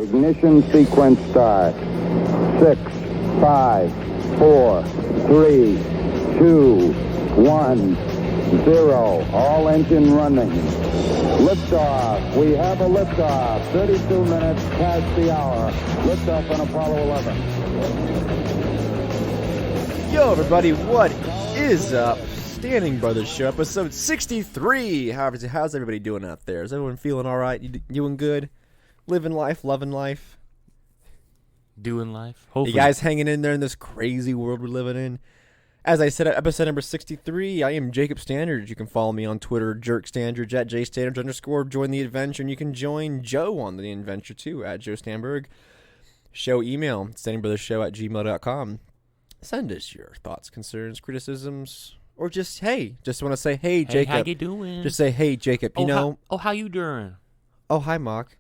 Ignition sequence start. 6, 5, 4, 3, 2, 1, 0. All engine running. Liftoff. We have a liftoff. 32 minutes past the hour. Liftoff on Apollo 11. Yo, everybody, what is up? Standing Brothers Show, episode 63. How's everybody doing out there? Is everyone feeling all right? You doing good? Living life, loving life? Doing life? Hopefully. You guys hanging in there in this crazy world we're living in? As I said, episode number 63, I am Jacob Standards. You can follow me on Twitter, jerkstandards, at jstandards_. Join the adventure, and you can join Joe on the adventure, too, at Joe Stanberg. Show email, standingbrothershow@gmail.com. Send us your thoughts, concerns, criticisms, or just want to say, hey, Jacob. Hey, how you doing? Just say, hey, Jacob, you know. How you doing? Oh, hi, Mock.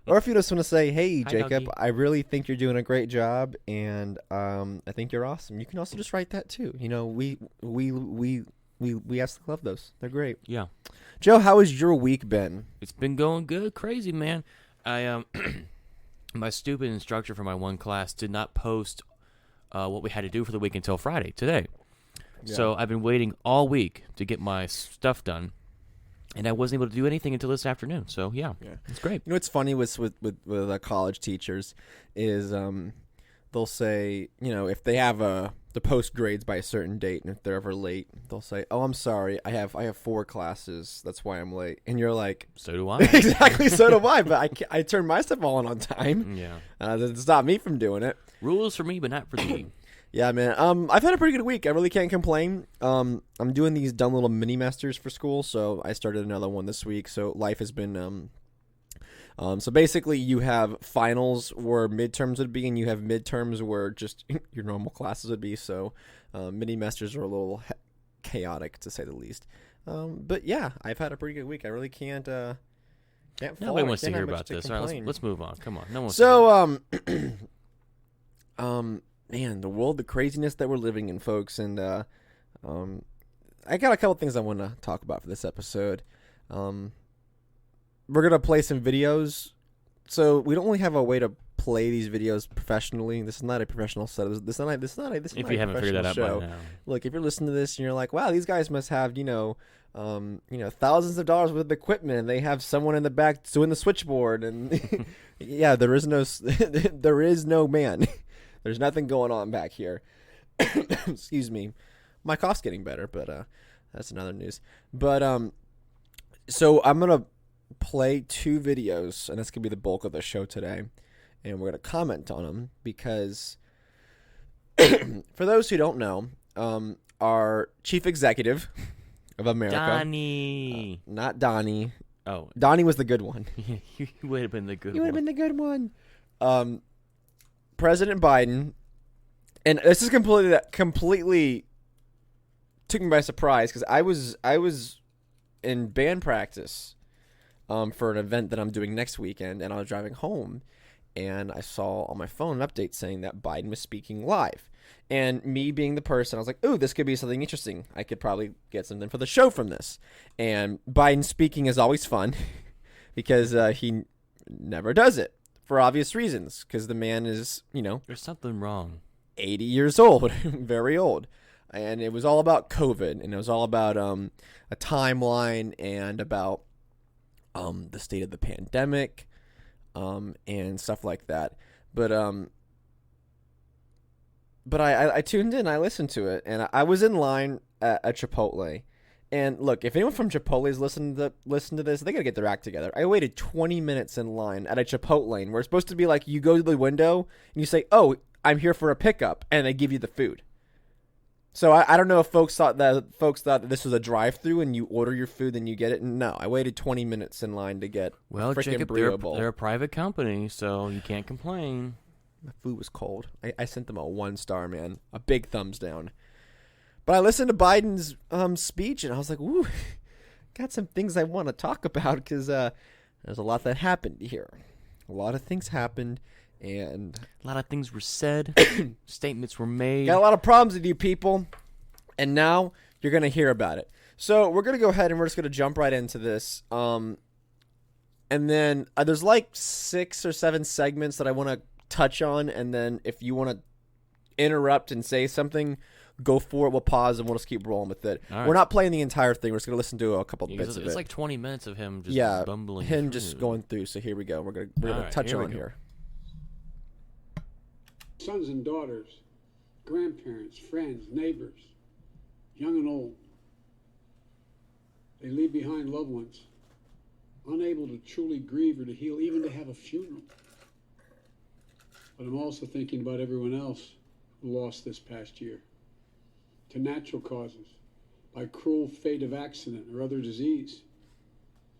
Or if you just want to say, hey, Hi, Jacob, doggy. I really think you're doing a great job, and I think you're awesome. You can also just write that too. You know, we absolutely love those. They're great. Yeah. Joe, how has your week been? It's been going good. Crazy, man. I my stupid instructor for my one class did not post what we had to do for the week until Friday, today. Yeah. So I've been waiting all week to get my stuff done. And I wasn't able to do anything until this afternoon. So, yeah. It's great. You know what's funny with college teachers is they'll say, you know, if they have the post grades by a certain date, and if they're ever late, they'll say, oh, I'm sorry, I have 4 classes, that's why I'm late. And you're like, So do I. exactly, so do I, but I turn my stuff all in on time. Yeah. To stop me from doing it. Rules for me, but not for thee. Yeah, man. I've had a pretty good week. I really can't complain. I'm doing these dumb little mini masters for school, so I started another one this week. So life has been so basically you have finals where midterms would be, and you have midterms where just your normal classes would be. So mini masters are a little chaotic, to say the least. But yeah, I've had a pretty good week. I really can't Nobody wants to hear about this. All right, let's move on. Come on. No one wants to man, the world, the craziness that we're living in, folks, and I got a couple things I want to talk about for this episode. We're gonna play some videos, so we don't really have a way to play these videos professionally. This is not a professional set. This is not a If you haven't figured that out show. by now. Look, if you're listening to this and you're like, wow, these guys must have thousands of dollars worth of equipment, and they have someone in the back doing the switchboard, and yeah, there is no man. There's nothing going on back here. Excuse me. My cough's getting better, but that's another news. But so I'm going to play 2 videos, and that's going to be the bulk of the show today. And we're going to comment on them because for those who don't know, our chief executive of America. Donnie. Not Donnie. Oh. Donnie was the good one. You would have been the good You one. would have been the good one. President Biden, and this is completely took me by surprise because I was in band practice for an event that I'm doing next weekend, and I was driving home, and I saw on my phone an update saying that Biden was speaking live. And me being the person, I was like, ooh, this could be something interesting. I could probably get something for the show from this. And Biden speaking is always fun because he never does it. For obvious reasons, because the man is, There's something wrong. 80 years old, very old. And it was all about COVID, and it was all about a timeline and about the state of the pandemic and stuff like that. But I tuned in, I listened to it, and I was in line at Chipotle. And look, if anyone from Chipotle is listening to this, they got to get their act together. I waited 20 minutes in line at a Chipotle where it's supposed to be like you go to the window and you say, oh, I'm here for a pickup, and they give you the food. So I don't know if folks thought that this was a drive-through and you order your food and you get it. No, I waited 20 minutes in line to get Well, freaking Jacob, burrito bowl. they're a private company, so you can't complain. The food was cold. I sent them a 1-star, man. A big thumbs down. But I listened to Biden's speech, and I was like, ooh, got some things I want to talk about because there's a lot that happened here. A lot of things happened, and A lot of things were said. Statements were made. got a lot of problems with you people, and now you're going to hear about it. So we're going to go ahead, and we're just going to jump right into this. And And then there's like 6 or 7 segments that I want to touch on, and then if you want to interrupt and say something, go for it. We'll pause and we'll just keep rolling with it. Right. We're not playing the entire thing. We're just gonna listen to a couple bits of it. It's like 20 minutes of him just bumbling. Him just going through. So here we go. We're gonna touch on here. Sons and daughters, grandparents, friends, neighbors, young and old. They leave behind loved ones, unable to truly grieve or to heal, even to have a funeral. But I'm also thinking about everyone else who lost this past year to natural causes, by cruel fate of accident or other disease.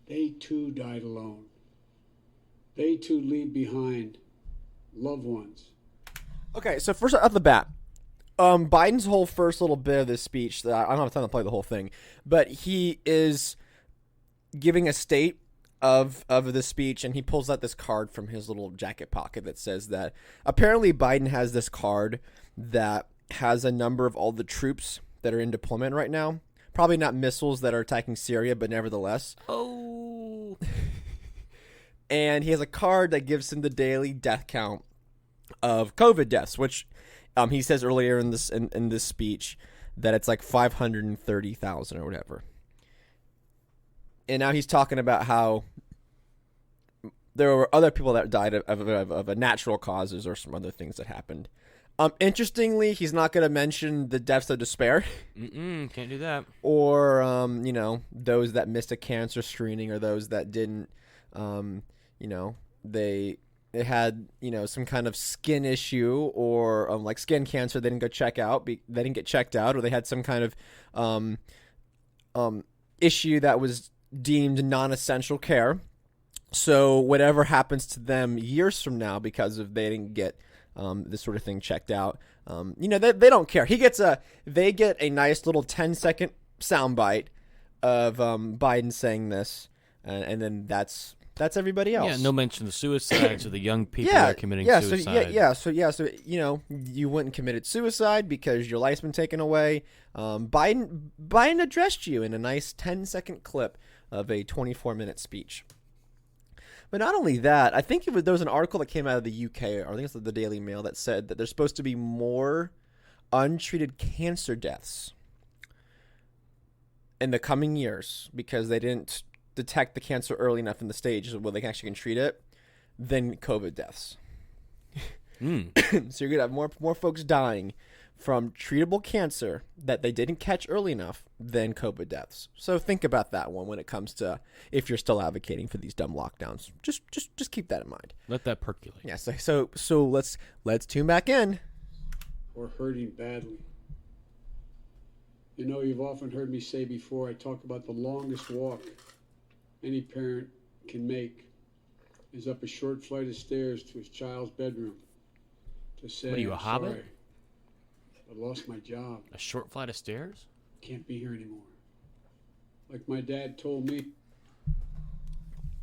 They too died alone. They too leave behind loved ones. Okay, so first off the bat, Biden's whole first little bit of this speech, that I don't have time to play the whole thing, but he is giving a state of the speech, and he pulls out this card from his little jacket pocket that says that apparently Biden has this card that has a number of all the troops that are in deployment right now. Probably not missiles that are attacking Syria, but nevertheless. Oh. And he has a card that gives him the daily death count of COVID deaths, which he says earlier in this speech that it's like 530,000 or whatever. And now he's talking about how there were other people that died of a natural causes or some other things that happened. Interestingly, he's not going to mention the deaths of despair. Can't do that. Or, those that missed a cancer screening, or those that didn't, they had, some kind of skin issue, or like skin cancer, they didn't go check out, they didn't get checked out, or they had some kind of issue that was deemed non-essential care. So whatever happens to them years from now because of they didn't get this sort of thing checked out, they don't care. They get a nice little 10-second soundbite of Biden saying this, and then that's everybody else. Yeah, no mention of suicides or the young people that are committing suicide. So you went and committed suicide because your life's been taken away. Biden addressed you in a nice 10-second clip of a 24-minute speech. But not only that, I think there was an article that came out of the UK, or I think it's the Daily Mail, that said that there's supposed to be more untreated cancer deaths in the coming years because they didn't detect the cancer early enough in the stages where they actually can treat it than COVID deaths. So you're going to have more folks dying from treatable cancer that they didn't catch early enough than COVID deaths. So think about that one when it comes to if you're still advocating for these dumb lockdowns. Just keep that in mind. Let that percolate. Yeah. So let's tune back in. Or hurting badly. You've often heard me say before, I talk about the longest walk any parent can make is up a short flight of stairs to his child's bedroom to say, What are you, a hobbit? Sorry, I lost my job. A short flight of stairs? Can't be here anymore. Like my dad told me.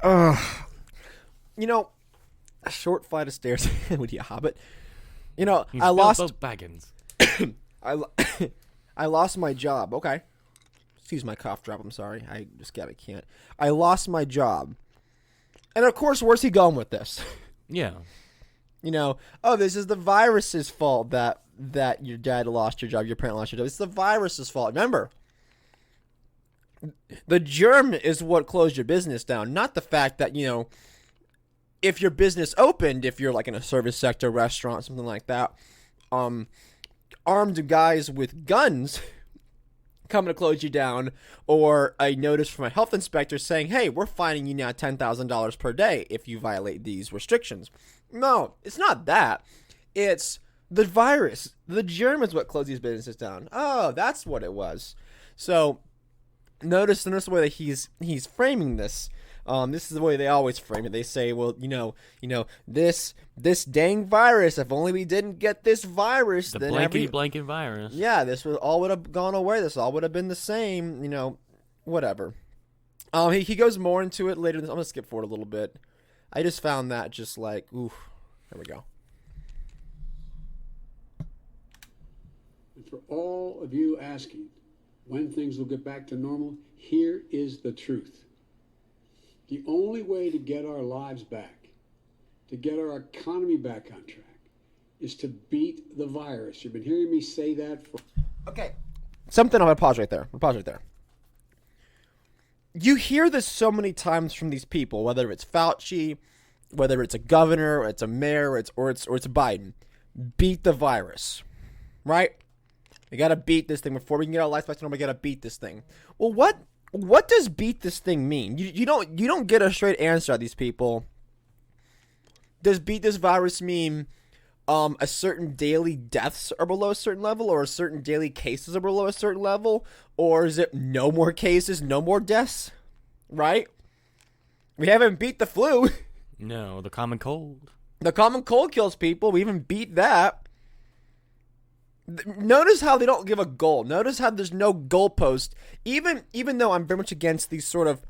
A short flight of stairs. What are you, a hobbit? I lost Baggins. I lost my job. Okay. Excuse my cough drop. I'm sorry. I can't. I lost my job. And of course, where's he going with this? Yeah. This is the virus's fault that your dad lost your job, your parent lost your job. It's the virus's fault. Remember, the germ is what closed your business down, not the fact that, if your business opened, if you're like in a service sector, restaurant, something like that, armed guys with guns coming to close you down, or a notice from a health inspector saying, hey, we're fining you now $10,000 per day if you violate these restrictions. No, it's not that. It's the virus. The germ is what closed these businesses down. Oh, that's what it was. So notice the way that he's framing this. This is the way they always frame it. They say, well, this dang virus, if only we didn't get this virus, The then blankety-blanket virus. Yeah, this all would have gone away. This all would have been the same, whatever. He goes more into it later. I'm going to skip forward a little bit. I just found that just like, ooh, there we go. And for all of you asking when things will get back to normal, here is the truth. The only way to get our lives back, to get our economy back on track, is to beat the virus. You've been hearing me say that for... Okay. Something, I'm going to pause right there. You hear this so many times from these people, whether it's Fauci, whether it's a governor, or it's a mayor, or it's Biden. Beat the virus. Right? We got to beat this thing. Before we can get our life back to normal, we got to beat this thing. Well, what does beat this thing mean? You don't get a straight answer out of these people. Does beat this virus mean a certain daily deaths are below a certain level, or a certain daily cases are below a certain level, or is it no more cases, no more deaths? Right? We haven't beat the flu. No, the common cold. The common cold kills people. We even beat that. Notice how they don't give a goal. Notice how there's no goalpost. Even though I'm very much against these sort of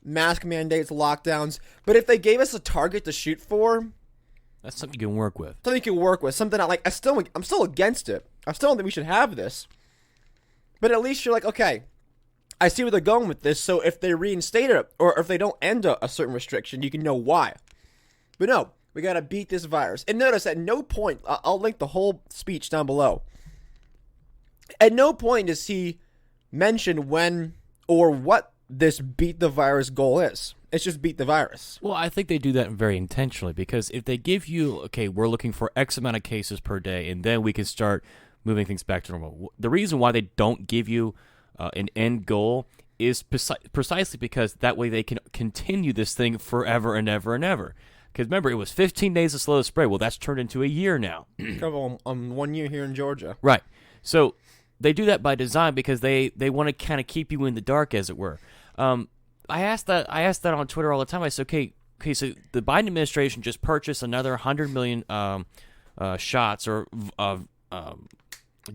mask mandates, lockdowns, but if they gave us a target to shoot for, that's something you can work with. Something I like. I'm still against it. I still don't think we should have this. But at least you're like, okay, I see where they're going with this. So if they reinstate it, or if they don't end a certain restriction, you can know why. But no, we got to beat this virus. And notice at no point, I'll link the whole speech down below. At no point does he mention when or what this beat the virus goal is. It's just beat the virus. Well, I think they do that very intentionally, because if they give you, okay, we're looking for X amount of cases per day, and then we can start moving things back to normal. The reason why they don't give you an end goal is precisely because that way they can continue this thing forever and ever and ever. Because remember, it was 15 days of slow spread. Well, that's turned into a year now. on 1 year here in Georgia. Right. So they do that by design because they want to kind of keep you in the dark, as it were. I asked that on Twitter all the time. I said, okay, so the Biden administration just purchased another 100 million shots or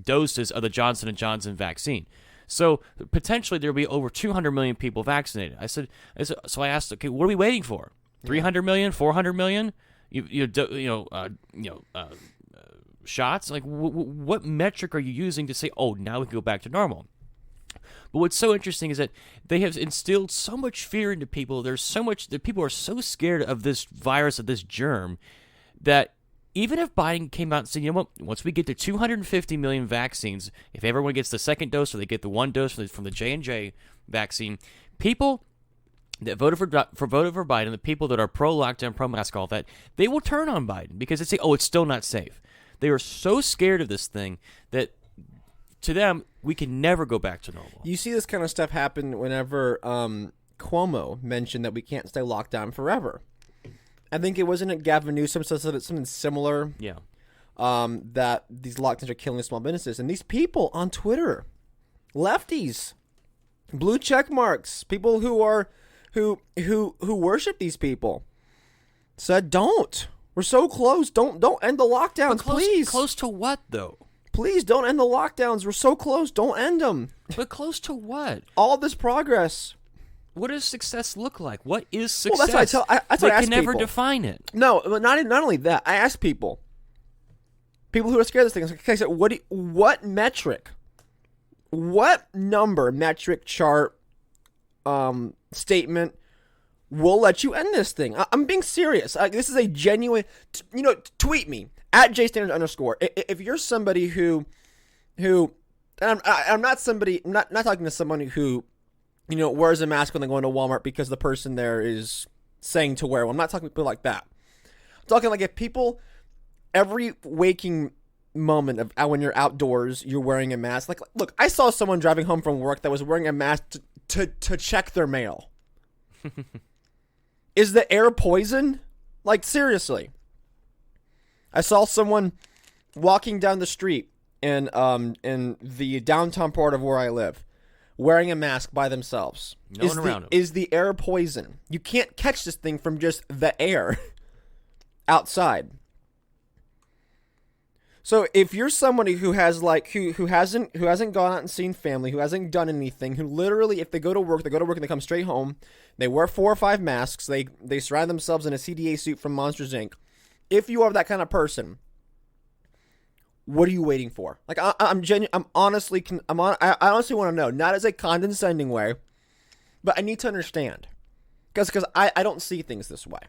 doses of the Johnson & Johnson vaccine. So potentially there will be over 200 million people vaccinated. So I asked, okay, what are we waiting for? 300 million, 400 million, shots. Like, what metric are you using to say, oh, now we can go back to normal? But what's so interesting is that they have instilled so much fear into people. That people are so scared of this virus, of this germ, that even if Biden came out and said, you know what, once we get to 250 million vaccines, if everyone gets the second dose or they get the one dose from the J&J vaccine, people that voted for Biden, the people that are pro-lockdown, pro-mask, all that, they will turn on Biden because they say, oh, it's still not safe. They are so scared of this thing that to them, we can never go back to normal. You see this kind of stuff happen whenever Cuomo mentioned that we can't stay locked down forever. I think it wasn't Gavin Newsom said something similar. Yeah. That these lockdowns are killing small businesses, and these people on Twitter, lefties, blue check marks, people who worship these people, said, "Don't. We're so close. Don't end the lockdowns, please." Close to what, though? Please don't end the lockdowns. We're so close. Don't end them. But close to what? All this progress. What does success look like? What is success? Well, that's what I ask We people. can never define it. No, but not only that. I ask people who are scared of this thing. I was like, okay, so what metric, what number, metric, chart, statement will let you end this thing? I'm being serious. This is a genuine. Tweet me at @jstandard_. If you're somebody who, and I'm not somebody. I'm not talking to someone who, wears a mask when they go into Walmart because the person there is saying to wear one. I'm not talking to people like that. I'm talking like if people, every waking moment of when you're outdoors, you're wearing a mask. Like, look, I saw someone driving home from work that was wearing a mask to check their mail. Is the air poison? Like, seriously. I saw someone walking down the street in the downtown part of where I live, wearing a mask by themselves. No one around them. Is the air poison? You can't catch this thing from just the air outside. So if you're somebody who has who hasn't gone out and seen family, who hasn't done anything, who literally, if they go to work and they come straight home, they wear 4 or 5 masks, they surround themselves in a CDA suit from Monsters Inc. If you are that kind of person, what are you waiting for? Like, I honestly want to know, not as a condescending way, but I need to understand. because I don't see things this way.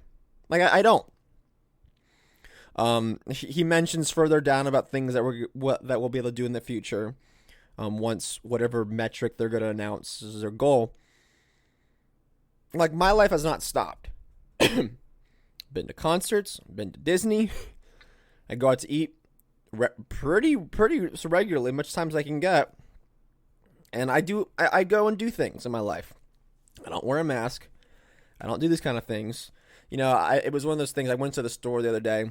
Like, I don't. He mentions further down about things that we'll be able to do in the future, once whatever metric they're going to announce is their goal. Like, my life has not stopped. Been to concerts, been to Disney. I go out to eat pretty regularly, much times I can get. And I go and do things in my life. I don't wear a mask. I don't do these kind of things. You know, it was one of those things. I went to the store the other day,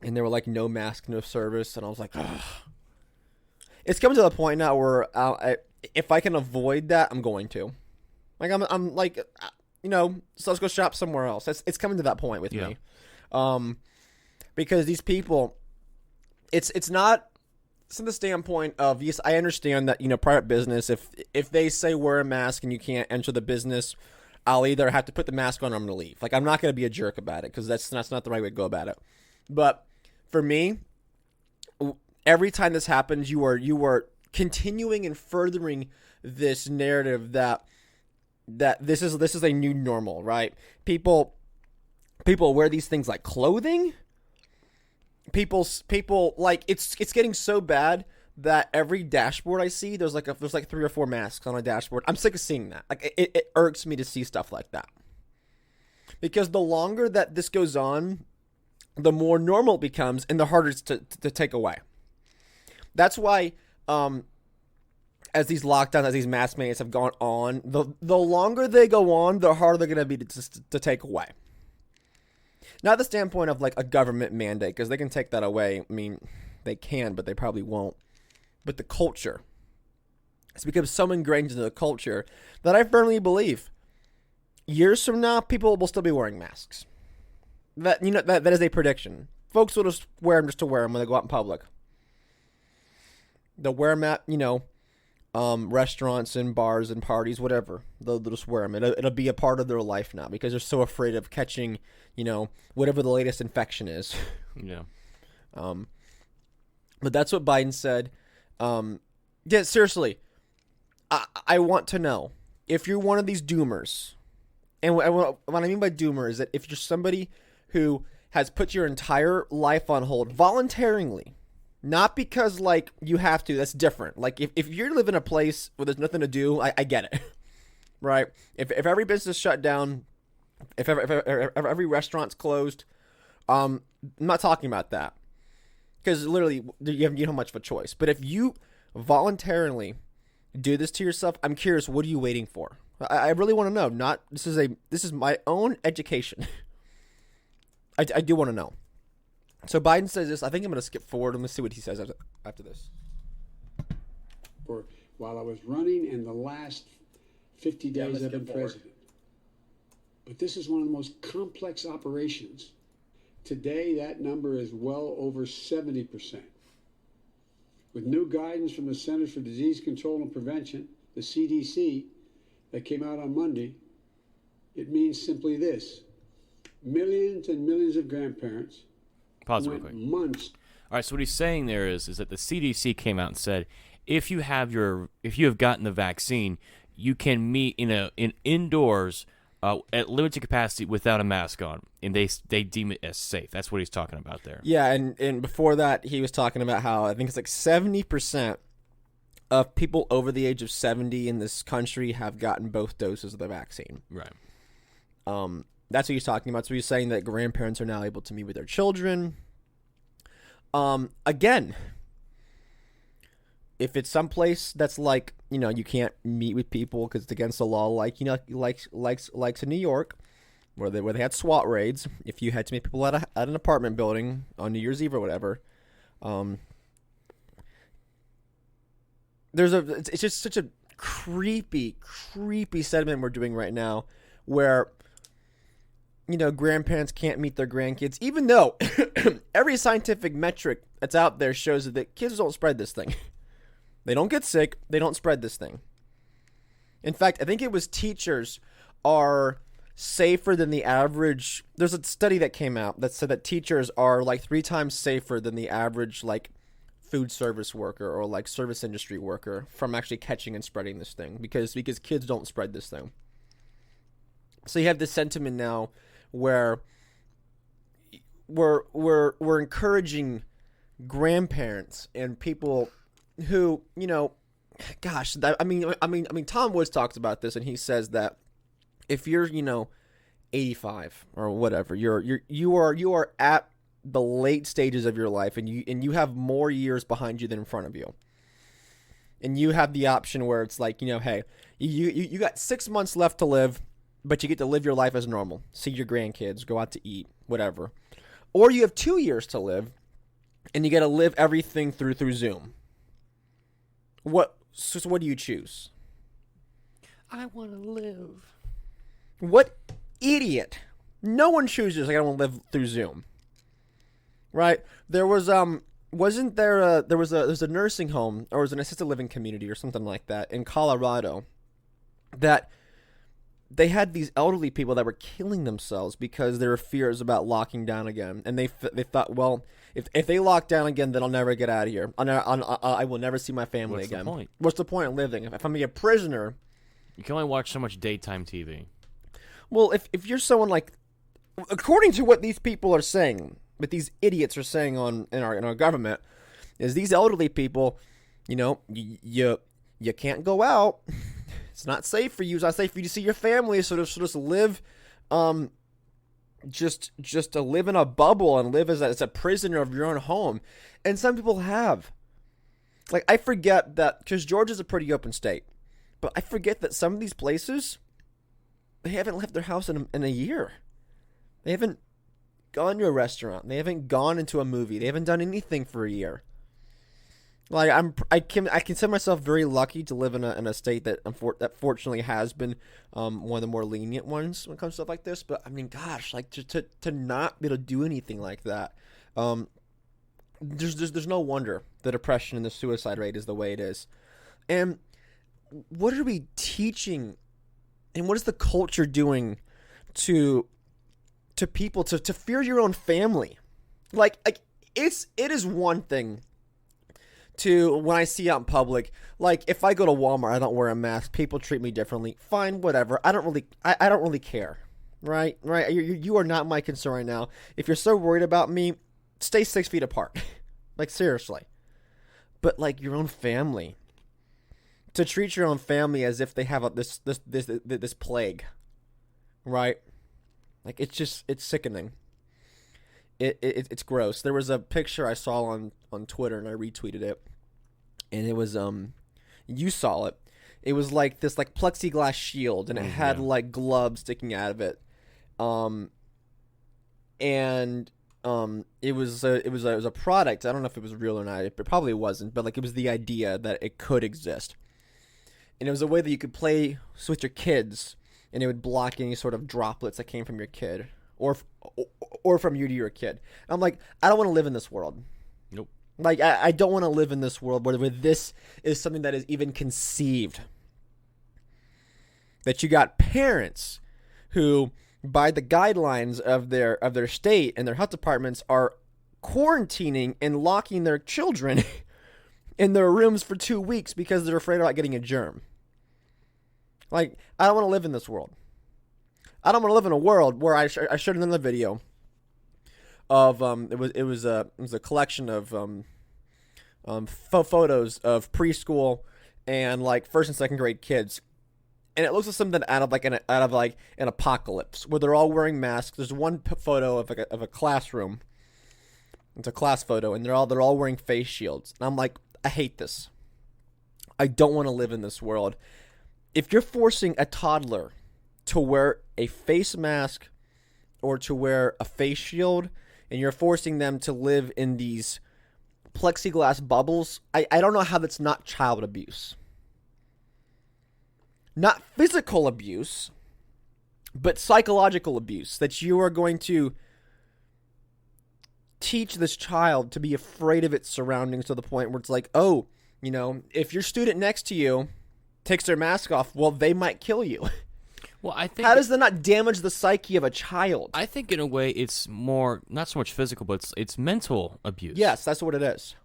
and they were like, no mask, no service. And I was like, ugh. It's coming to the point now where if I can avoid that, I'm going to. Like, I'm like, you know, so let's go shop somewhere else. It's coming to that point with me. Because these people, it's not from the standpoint of, yes, I understand that, you know, private business, if they say wear a mask and you can't enter the business, I'll either have to put the mask on or I'm going to leave. Like, I'm not going to be a jerk about it because that's not the right way to go about it. But for me, every time this happens, you are continuing and furthering this narrative that this is a new normal, right? People wear these things like clothing. People like it's getting so bad that every dashboard I see, there's like 3 or 4 masks on a dashboard. I'm sick of seeing that. Like, it irks me to see stuff like that. Because the longer that this goes on, the more normal it becomes and the harder it's to take away. That's why, as these lockdowns, as these mask mandates have gone on, the longer they go on, the harder they're going to be to take away. Not the standpoint of like a government mandate, because they can take that away. I mean, they can, but they probably won't. But the culture. It's become so ingrained into the culture that I firmly believe years from now, people will still be wearing masks. That is a prediction. Folks will just wear them just to wear them when they go out in public. They'll wear them at, restaurants and bars and parties, whatever. They'll just wear them. It'll be a part of their life now because they're so afraid of catching, whatever the latest infection is. Yeah. But that's what Biden said. Yeah, seriously. I want to know if you're one of these doomers. And what I mean by doomer is that if you're somebody who has put your entire life on hold voluntarily, not because, like, you have to. That's different. Like, if you live in a place where there's nothing to do, I get it. Right? If every business shut down, if every restaurant's closed, I'm not talking about that. Because literally, you don't have much of a choice. But if you voluntarily do this to yourself, I'm curious, what are you waiting for? I really want to know. This is my own education. I do want to know. So Biden says this. I think I'm going to skip forward and let's see what he says after this. While I was running in the last 50 days I've been president. But this is one of the most complex operations. Today, that number is well over 70%. With new guidance from the Centers for Disease Control and Prevention, the CDC, that came out on Monday, it means simply this. Millions and millions of grandparents Pause real quick. months. All right, so what he's saying there is that the CDC came out and said if you have gotten the vaccine, you can meet in indoors at limited capacity without a mask on, and they deem it as safe. That's what he's talking about there. Yeah, and before that, he was talking about how I think it's like 70% of people over the age of 70 in this country have gotten both doses of the vaccine. Right. That's what he's talking about. So he's saying that grandparents are now able to meet with their children. Again, if it's someplace that's like, you can't meet with people because it's against the law, like in New York, where they had SWAT raids. If you had to meet people at an apartment building on New Year's Eve or whatever, it's just such a creepy sentiment we're doing right now, where grandparents can't meet their grandkids, even though every scientific metric that's out there shows that kids don't spread this thing. They don't get sick. They don't spread this thing. In fact, I think it was teachers are safer than the average. There's a study that came out that said that teachers are like 3 times safer than the average like food service worker or like service industry worker from actually catching and spreading this thing because kids don't spread this thing. So you have this sentiment now where we're encouraging grandparents and people who, you know, gosh, I mean, Tom Woods talks about this, and he says that if you're, you know, 85 or whatever, you are at the late stages of your life, and you have more years behind you than in front of you, and you have the option where it's like, you know, hey, you got 6 months left to live, but you get to live your life as normal, see your grandkids, go out to eat, whatever, or you have 2 years to live, and you got to live everything through Zoom. So what do you choose? I want to live. What idiot? No one chooses like I want to live through Zoom. Right? There was wasn't there there's a nursing home, or was an assisted living community or something like that in Colorado, that they had these elderly people that were killing themselves because there were fears about locking down again, and they thought, well, if they lock down again, then I'll never get out of here. I will never see my family again. What's the point? What's the point of living? If I'm gonna be a prisoner, You can only watch so much daytime TV. well, if you're someone like, according to what these people are saying, what these idiots are saying in our government, is these elderly people, you know, you can't go out. It's not safe for you. It's not safe for you to see your family. So just live, just to live in a bubble and live as a prisoner of your own home. And some people have. Like, I forget that, because Georgia's a pretty open state, but I forget that some of these places, they haven't left their house in a year. They haven't gone to a restaurant. They haven't gone into a movie. They haven't done anything for a year. Like, I consider myself very lucky to live in a state that fortunately has been one of the more lenient ones when it comes to stuff like this. But I mean, gosh, like to not be able to do anything like that, there's no wonder the depression and the suicide rate is the way it is. And what are we teaching, and what is the culture doing to people to fear your own family? Like it is one thing to, when I see out in public, like if I go to Walmart, I don't wear a mask, people treat me differently. Fine, whatever. I don't really care. Right? You are not my concern right now. If you're so worried about me, stay 6 feet apart. Like, seriously. But like your own family, to treat your own family as if they have this plague, right? Like, it's sickening. It's gross. There was a picture I saw on Twitter, and I retweeted it, and it was you saw it. It was like this like plexiglass shield, and it had like gloves sticking out of it, and it was a product. I don't know if it was real or not. It probably wasn't, but like it was the idea that it could exist, and it was a way that you could play with your kids, and it would block any sort of droplets that came from your kid or from you to your kid. And I'm like, I don't want to live in this world. Nope. Like, I don't want to live in this world where this is something that is even conceived. That you got parents who, by the guidelines of their state and their health departments, are quarantining and locking their children in their rooms for 2 weeks because they're afraid about getting a germ. Like, I don't want to live in this world. I don't want to live in a world where I showed another video of it was a collection of photos of preschool and like first and second grade kids, and it looks like something out of an apocalypse where they're all wearing masks. There's one photo of a classroom. It's a class photo, and they're all wearing face shields. And I'm like, I hate this. I don't want to live in this world. If you're forcing a toddler to wear a face mask or to wear a face shield, and you're forcing them to live in these plexiglass bubbles, I don't know how that's not child abuse. Not physical abuse, but psychological abuse. That you are going to teach this child to be afraid of its surroundings to the point where it's like, oh, you know, if your student next to you takes their mask off, well, they might kill you. Well, I think, how does that not damage the psyche of a child? I think in a way it's more, not so much physical, but it's mental abuse. Yes, that's what it is.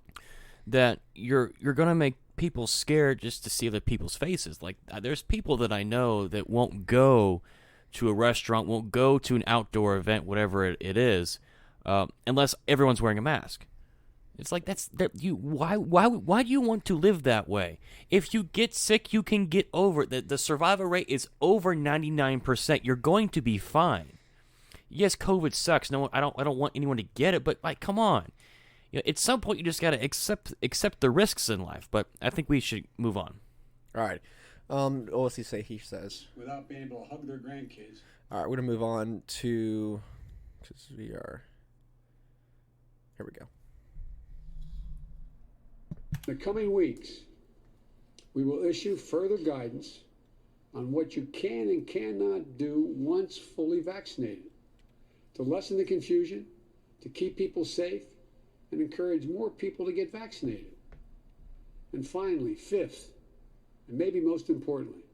That you're going to make people scared just to see other people's faces. Like, there's people that I know that won't go to a restaurant, won't go to an outdoor event, whatever it is, unless everyone's wearing a mask. It's like why do you want to live that way? If you get sick, you can get over it. The survival rate is over 99%. You're going to be fine. Yes, COVID sucks. No, I don't want anyone to get it, but like, come on. At some point you just got to accept the risks in life. But I think we should move on. All right. What does he say? He says Without being able to hug their grandkids. All right, we're gonna move on to because we are. Here we go. In the coming weeks, we will issue further guidance on what you can and cannot do once fully vaccinated to lessen the confusion, to keep people safe, and encourage more people to get vaccinated. And finally, fifth, and maybe most importantly,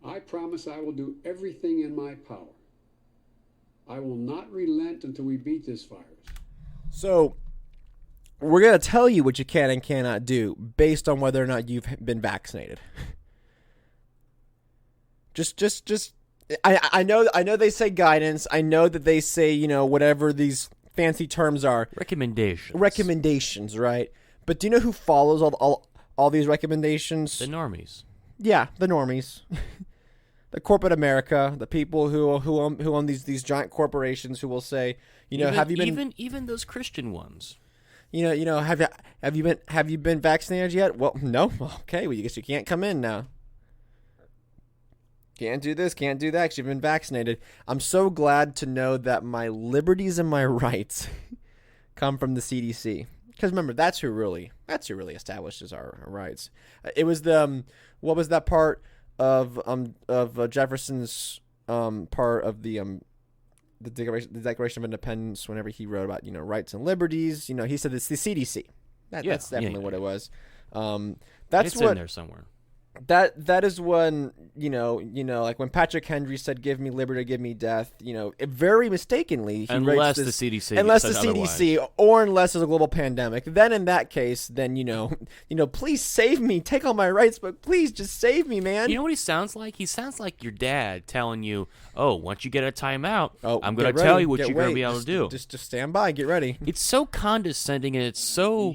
I promise I will do everything in my power. I will not relent until we beat this virus. So, we're going to tell you what you can and cannot do based on whether or not you've been vaccinated. I know they say guidance. I know that they say, whatever these fancy terms are. Recommendations, right? But do you know who follows all these recommendations? The normies. Yeah, the normies. The corporate America, the people who own these giant corporations who will say, have you been even those Christian ones? Have you been vaccinated yet? Well, no. Okay, well, I guess you can't come in now. Can't do this, can't do that, 'cause you've been vaccinated. I'm so glad to know that my liberties and my rights come from the CDC. Because remember, that's who really establishes our rights. It was what was that part of Jefferson's part of the Declaration of Independence? Whenever he wrote about rights and liberties, he said it's the CDC. That's definitely what it was. That's it's what in there somewhere. That is when like when Patrick Henry said, "Give me liberty, give me death." Very mistakenly, he unless writes the CDC, or unless there's a global pandemic. Then in that case, please save me, take all my rights, but please just save me, man. You know what he sounds like? He sounds like your dad telling you, "Oh, once you get a timeout, I'm going to tell you what you're going to be able to do. Just stand by, get ready." It's so condescending and it's so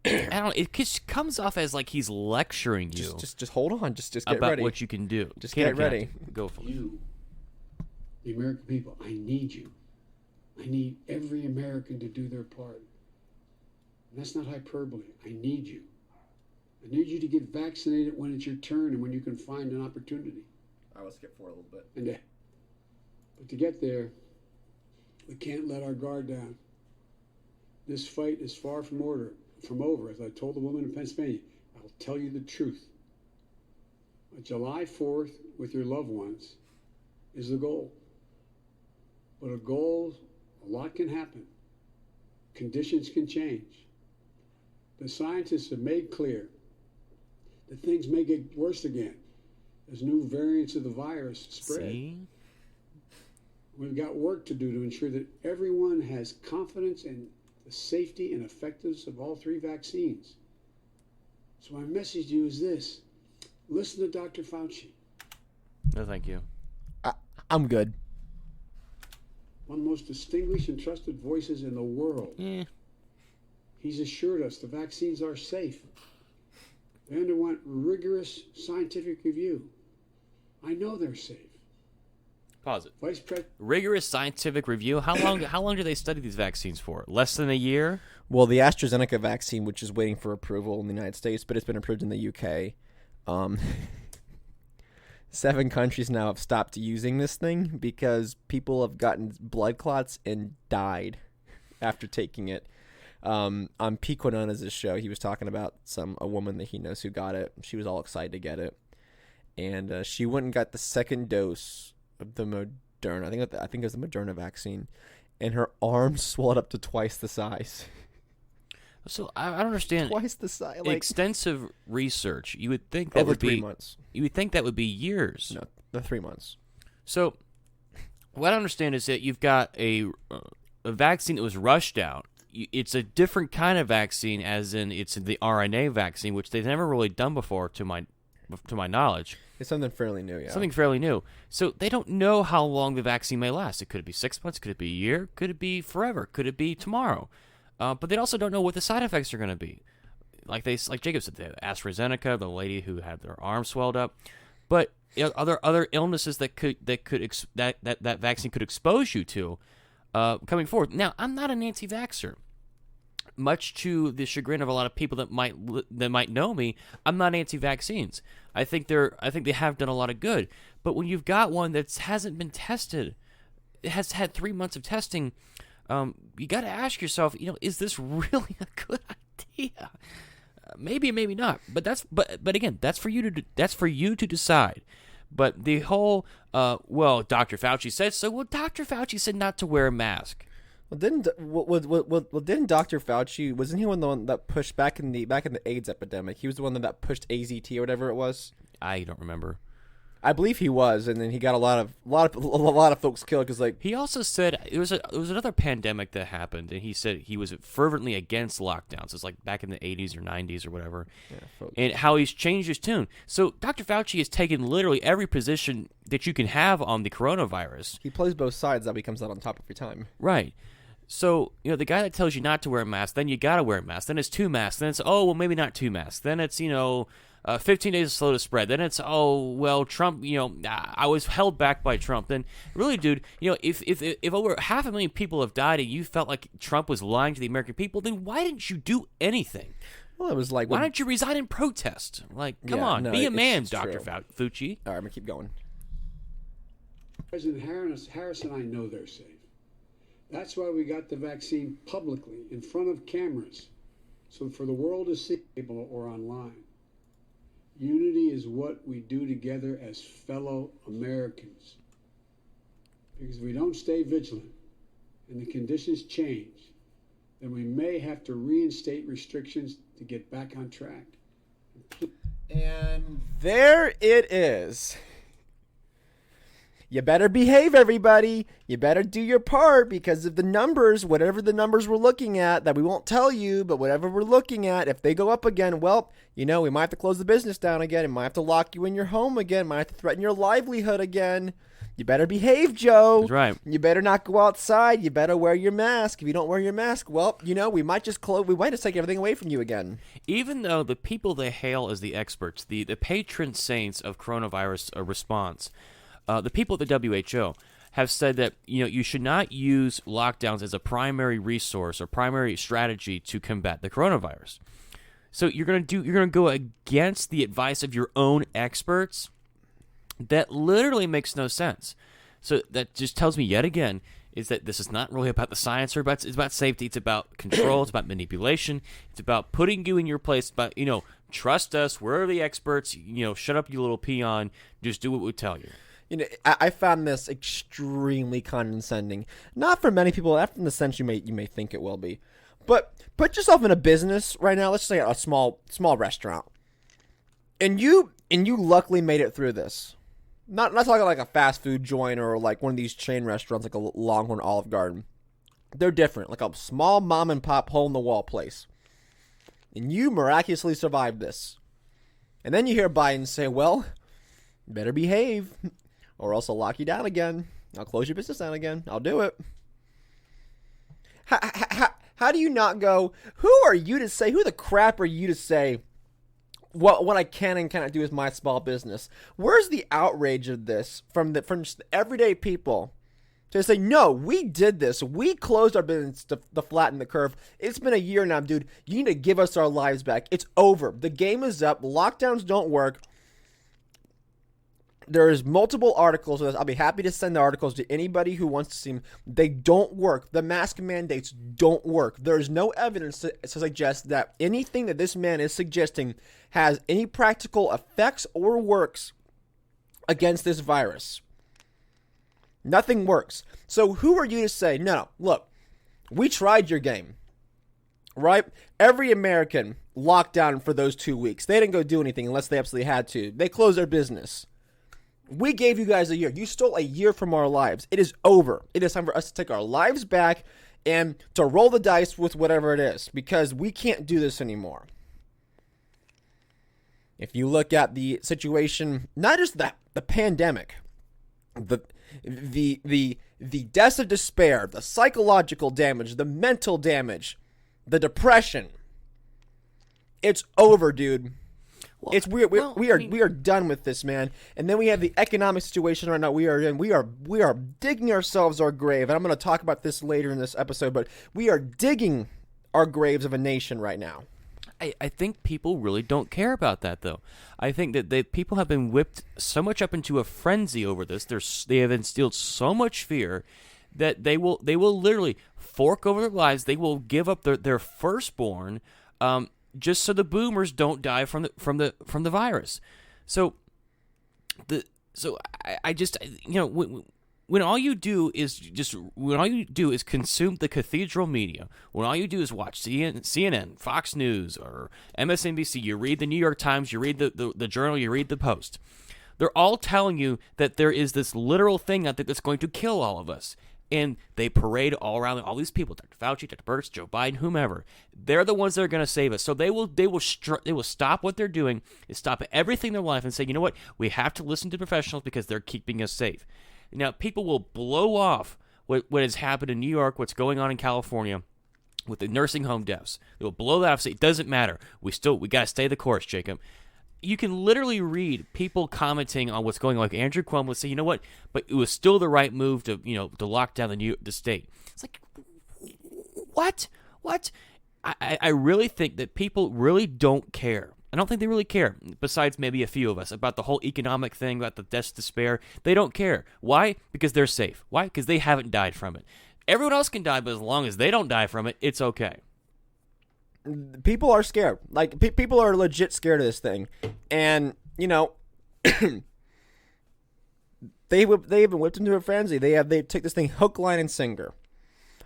I don't. It just comes off as like he's lecturing you. Just hold on. Just get about ready. what you can do. Just get ready. Go for it. You, the American people, I need you. I need every American to do their part. And that's not hyperbole. I need you. I need you to get vaccinated when it's your turn and when you can find an opportunity. I will skip forward a little bit. But to get there, we can't let our guard down. This fight is far from over. As I told the woman in Pennsylvania, I'll tell you the truth. July 4th with your loved ones is the goal. But a lot can happen. Conditions can change. The scientists have made clear that things may get worse again as new variants of the virus spread. See? We've got work to do to ensure that everyone has confidence in the safety and effectiveness of all three vaccines. So my message to you is this. Listen to Dr. Fauci. No, thank you. I'm good. One of the most distinguished and trusted voices in the world. He's assured us the vaccines are safe. They underwent rigorous scientific review. I know they're safe. Pause it. Vice President. Rigorous scientific review. How long do they study these vaccines for? Less than a year? Well, the AstraZeneca vaccine, which is waiting for approval in the United States, but it's been approved in the UK. 7 countries now have stopped using this thing because people have gotten blood clots and died after taking it. On Pete Quinones' show, he was talking about a woman that he knows who got it. She was all excited to get it, and she went and got the second dose of the Moderna. I think it was the Moderna vaccine, and her arm swelled up to twice the size. So I don't understand. Twice the size. Extensive research. You would think that over would be 3 months. You would think that would be years. No, the 3 months. So what I understand is that you've got a vaccine that was rushed out. It's a different kind of vaccine, as in it's the RNA vaccine, which they've never really done before, to my knowledge. It's something fairly new, yeah. Something fairly new. So they don't know how long the vaccine may last. It could be 6 months, could it be a year, could it be forever, could it be tomorrow? But they also don't know what the side effects are going to be. Like Jacob said, the AstraZeneca, the lady who had their arm swelled up, but other illnesses that vaccine could expose you to coming forward. Now, I'm not an anti-vaxxer. Much to the chagrin of a lot of people that might know me, I'm not anti-vaccines. I think they have done a lot of good. But when you've got one that hasn't been tested, it has had 3 months of testing, you got to ask yourself, is this really a good idea? Maybe, maybe not. But again, that's for you to decide. But the whole Dr. Fauci said so. Well, Dr. Fauci said not to wear a mask. Well, didn't Dr. Fauci, wasn't he the one that pushed back in the AIDS epidemic? He was the one that pushed AZT or whatever it was. I don't remember. I believe he was, and then he got a lot of folks killed because he also said there was another pandemic that happened, and he said he was fervently against lockdowns. It's like back in the 80s or 90s or whatever, and how he's changed his tune. So Dr. Fauci has taken literally every position that you can have on the coronavirus. He plays both sides. That he comes out on top every time. Right. So, the guy that tells you not to wear a mask, then you got to wear a mask. Then it's 2 masks. Then it's, maybe not 2 masks. Then it's, 15 days slow to spread. Then it's, Trump, I was held back by Trump. Then really, dude, if over 500,000 people have died and you felt like Trump was lying to the American people, then why didn't you do anything? Well, it was like, why don't you resign in protest? Like, come on, be a man, Dr. Fauci. All right, I'm going to keep going. President Harris and I know they're safe. That's why we got the vaccine publicly, in front of cameras, so for the world to see, or online. Unity is what we do together as fellow Americans. Because if we don't stay vigilant and the conditions change, then we may have to reinstate restrictions to get back on track. And there it is. You better behave, everybody. You better do your part, because if the numbers, whatever the numbers we're looking at, that we won't tell you, but whatever we're looking at, if they go up again, well, we might have to close the business down again. It might have to lock you in your home again. Might have to threaten your livelihood again. You better behave, Joe. That's right. You better not go outside. You better wear your mask. If you don't wear your mask, well, we might just take everything away from you again. Even though the people they hail as the experts, the patron saints of coronavirus response, the people at the WHO have said that you should not use lockdowns as a primary resource or primary strategy to combat the coronavirus. So you're going to go against the advice of your own experts. That literally makes no sense. So that just tells me yet again is that this is not really about the science, it's about safety. It's about control. It's about manipulation. It's about putting you in your place. But trust us. We're the experts. Shut up, you little peon. Just do what we tell you. I found this extremely condescending. Not for many people, not in the sense you may think it will be. But put yourself in a business right now. Let's say a small restaurant, and you luckily made it through this. Not talking like a fast food joint or like one of these chain restaurants like a Longhorn Olive Garden. They're different, like a small mom and pop hole in the wall place. And you miraculously survived this. And then you hear Biden say, "Well, you better behave, or else I'll lock you down again. I'll close your business down again. I'll do it." How do you not go, who are you to say, who the crap are you to say what I can and cannot do with my small business? Where's the outrage of this from just the everyday people to say, no, we did this. We closed our business to flatten the curve. It's been a year now, dude. You need to give us our lives back. It's over. The game is up. Lockdowns don't work. There's multiple articles of this. I'll be happy to send the articles to anybody who wants to see them. They don't work. The mask mandates don't work. There's no evidence to suggest that anything that this man is suggesting has any practical effects or works against this virus. Nothing works. So who are you to say, no, look, we tried your game, right? Every American locked down for those 2 weeks. They didn't go do anything unless they absolutely had to. They closed their business. We gave you guys a year. You stole a year from our lives. It is over. It is time for us to take our lives back and to roll the dice with whatever it is, because we can't do this anymore. If you look at the situation, not just the pandemic, the deaths of despair, the psychological damage, the mental damage, the depression, it's over, dude. Well, We are done with this, man. And then we have the economic situation right now we are in. We are digging ourselves our grave. And I'm going to talk about this later in this episode, but we are digging our graves of a nation right now. I think people really don't care about that, though. I think that people have been whipped so much up into a frenzy over this. They have instilled so much fear that they will literally fork over their lives. They will give up their firstborn, just so the boomers don't die from the virus. So I just, you know, when all you do is consume the cathedral media, when all you do is watch CNN, Fox News, or MSNBC, you read the New York Times, you read the Journal, you read the Post, they're all telling you that there is this literal thing out there that's going to kill all of us. And they parade all around all these people, Dr. Fauci, Dr. Birx, Joe Biden, whomever. They're the ones that are going to save us. So they will stop what they're doing, stop everything in their life, and say, you know what, we have to listen to professionals because they're keeping us safe. Now, people will blow off what has happened in New York, what's going on in California with the nursing home deaths. They will blow that off and say, it doesn't matter. We got to stay the course, Jacob. You can literally read people commenting on what's going on. Like Andrew Cuomo would say, you know what, but it was still the right move to lock down the state. It's like, what? I really think that people really don't care. I don't think they really care, besides maybe a few of us, about the whole economic thing, about the deaths of despair. They don't care. Why? Because they're safe. Why? Because they haven't died from it. Everyone else can die, but as long as they don't die from it, it's okay. People are scared. Like, people are legit scared of this thing. And, you know, they've been whipped into a frenzy. They take this thing hook, line, and sinker.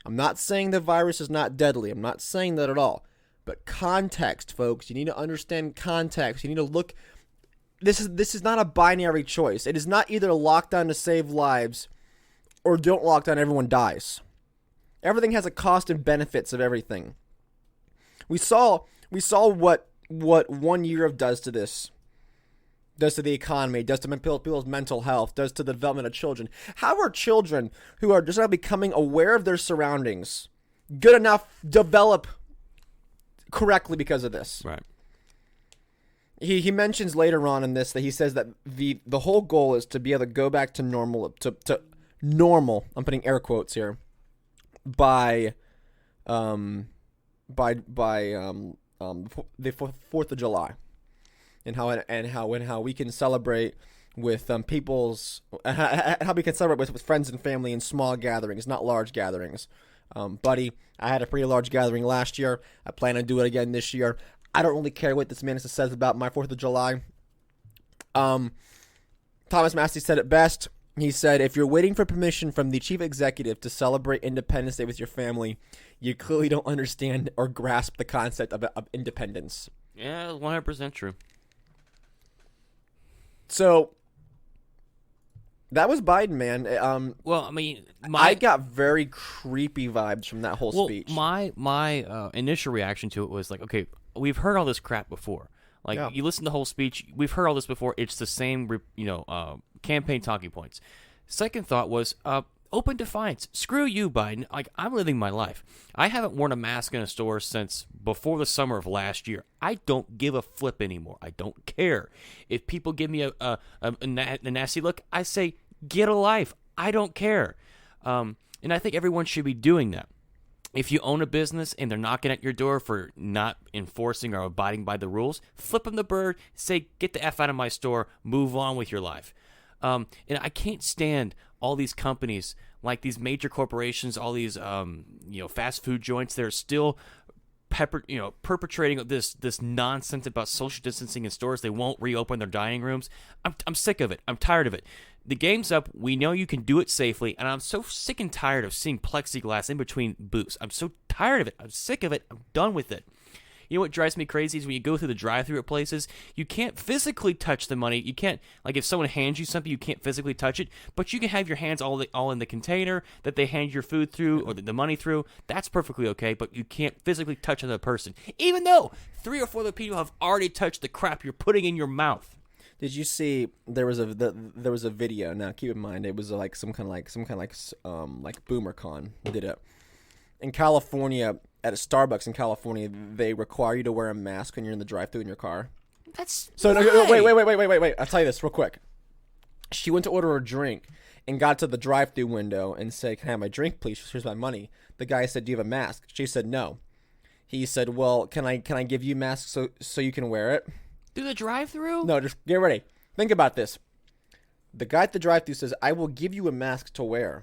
I'm not saying the virus is not deadly. I'm not saying that at all. But context, folks. You need to understand context. You need to look. This is not a binary choice. It is not either lockdown to save lives or don't lock down, everyone dies. Everything has a cost and benefits of everything. We saw what 1 year of does to this. Does to the economy, does to people's mental health, does to the development of children. How are children who are just now becoming aware of their surroundings good enough develop correctly because of this? Right. He mentions later on in this that he says that the whole goal is to be able to go back to normal, to normal, I'm putting air quotes here, by the 4th of July. And how we can celebrate with people's how we can celebrate with friends and family in small gatherings, not large gatherings. Buddy, I had a pretty large gathering last year. I plan to do it again this year. I don't really care what this minister says about my 4th of July. Thomas Massey said it best. He said, if you're waiting for permission from the chief executive to celebrate Independence Day with your family, you clearly don't understand or grasp the concept of independence. Yeah, 100% true. So that was Biden, man. Well, I mean, I got very creepy vibes from that whole speech. My initial reaction to it was like, okay, we've heard all this crap before. Like, Yeah. You listen to the whole speech, we've heard all this before. It's the same, campaign talking points. Second thought was, open defiance. Screw you, Biden. Like, I'm living my life. I haven't worn a mask in a store since before the summer of last year. I don't give a flip anymore. I don't care. If people give me a nasty look, I say, get a life. I don't care. And I think everyone should be doing that. If you own a business and they're knocking at your door for not enforcing or abiding by the rules, flip them the bird, say, get the F out of my store, move on with your life. And I can't stand all these companies, like these major corporations, all these fast food joints that are still perpetrating this nonsense about social distancing in stores. They won't reopen their dining rooms. I'm sick of it. I'm tired of it. The game's up. We know you can do it safely, and I'm so sick and tired of seeing plexiglass in between booths. I'm so tired of it. I'm sick of it. I'm done with it. You know what drives me crazy is when you go through the drive-thru at places, you can't physically touch the money. You can't, like if someone hands you something, you can't physically touch it, but you can have your hands all in the container that they hand your food through or the money through. That's perfectly okay, but you can't physically touch another person, even though 3 or 4 other people have already touched the crap you're putting in your mouth. Did you see there was a video? Now keep in mind it was like some kind of like BoomerCon did it in California at a Starbucks in California. They require you to wear a mask when you're in the drive-thru in your car. That's so why? no, wait. I'll tell you this real quick. She went to order a drink and got to the drive-thru window and said, "Can I have my drink, please? Here's my money." The guy said, "Do you have a mask?" She said, "No." He said, "Well, can I give you a mask so you can wear it?" Do the drive-thru? No, just get ready. Think about this. The guy at the drive-thru says, "I will give you a mask to wear,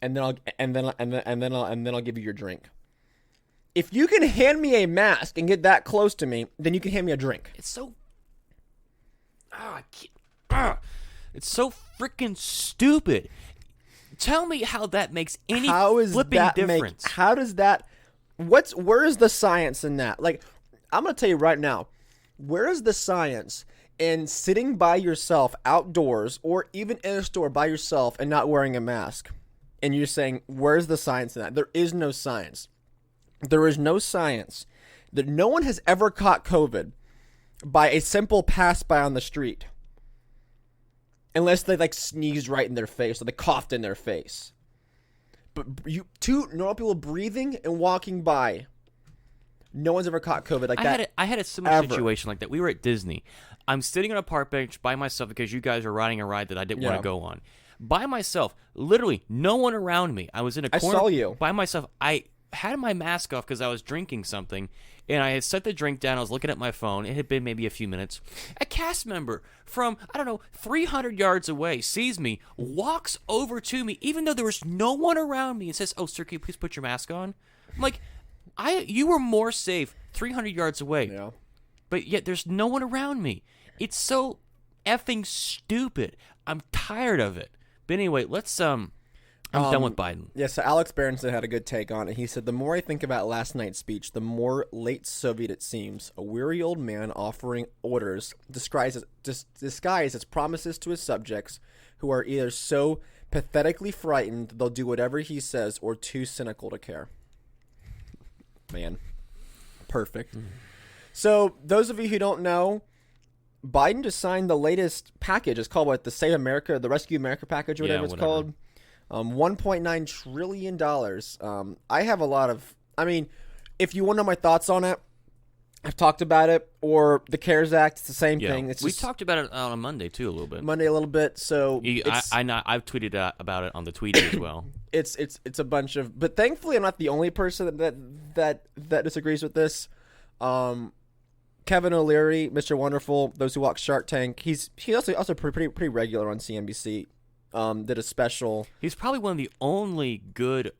and then I'll give you your drink. If you can hand me a mask and get that close to me, then you can hand me a drink." It's so it's so freaking stupid. Tell me how that makes any flipping difference. How does that? Where is the science in that? Like, I'm gonna tell you right now. Where is the science in sitting by yourself outdoors or even in a store by yourself and not wearing a mask? And you're saying, where's the science in that? There is no science. There is no science that no one has ever caught COVID by a simple pass by on the street. Unless they like sneezed right in their face or they coughed in their face. But two normal people breathing and walking by. No one's ever caught COVID like that. I had a similar situation like that. We were at Disney. I'm sitting on a park bench by myself because you guys are riding a ride that I didn't want to go on. By myself, literally no one around me. I was in a corner. I saw you. By myself. I had my mask off because I was drinking something, and I had set the drink down. I was looking at my phone. It had been maybe a few minutes. A cast member from, 300 yards away sees me, walks over to me, even though there was no one around me, and says, "Oh, sir, can you please put your mask on?" I'm like, you were more safe 300 yards away. Yeah. But yet there's no one around me. It's so effing stupid. I'm tired of it. But anyway, let's I'm done with Biden. Yeah, so Alex Berenson had a good take on it. He said, "The more I think about last night's speech, the more late Soviet it seems. A weary old man offering orders disguised as promises to his subjects who are either so pathetically frightened they'll do whatever he says or too cynical to care." Man, perfect. So those of you who don't know, Biden just signed the latest package. It's called the Save America, the Rescue America package, or whatever it's called. $1.9 trillion. I have a lot of. I mean, if you want to know my thoughts on it, I've talked about it. Or the CARES Act, it's the same thing. We talked about it on Monday too, a little bit. Monday a little bit. So I've tweeted about it on the Tweety as well. It's a bunch of, but thankfully I'm not the only person that disagrees with this. Kevin O'Leary, Mr. Wonderful, those who watch Shark Tank, he's also pretty regular on CNBC. Did a special. He's probably one of the only good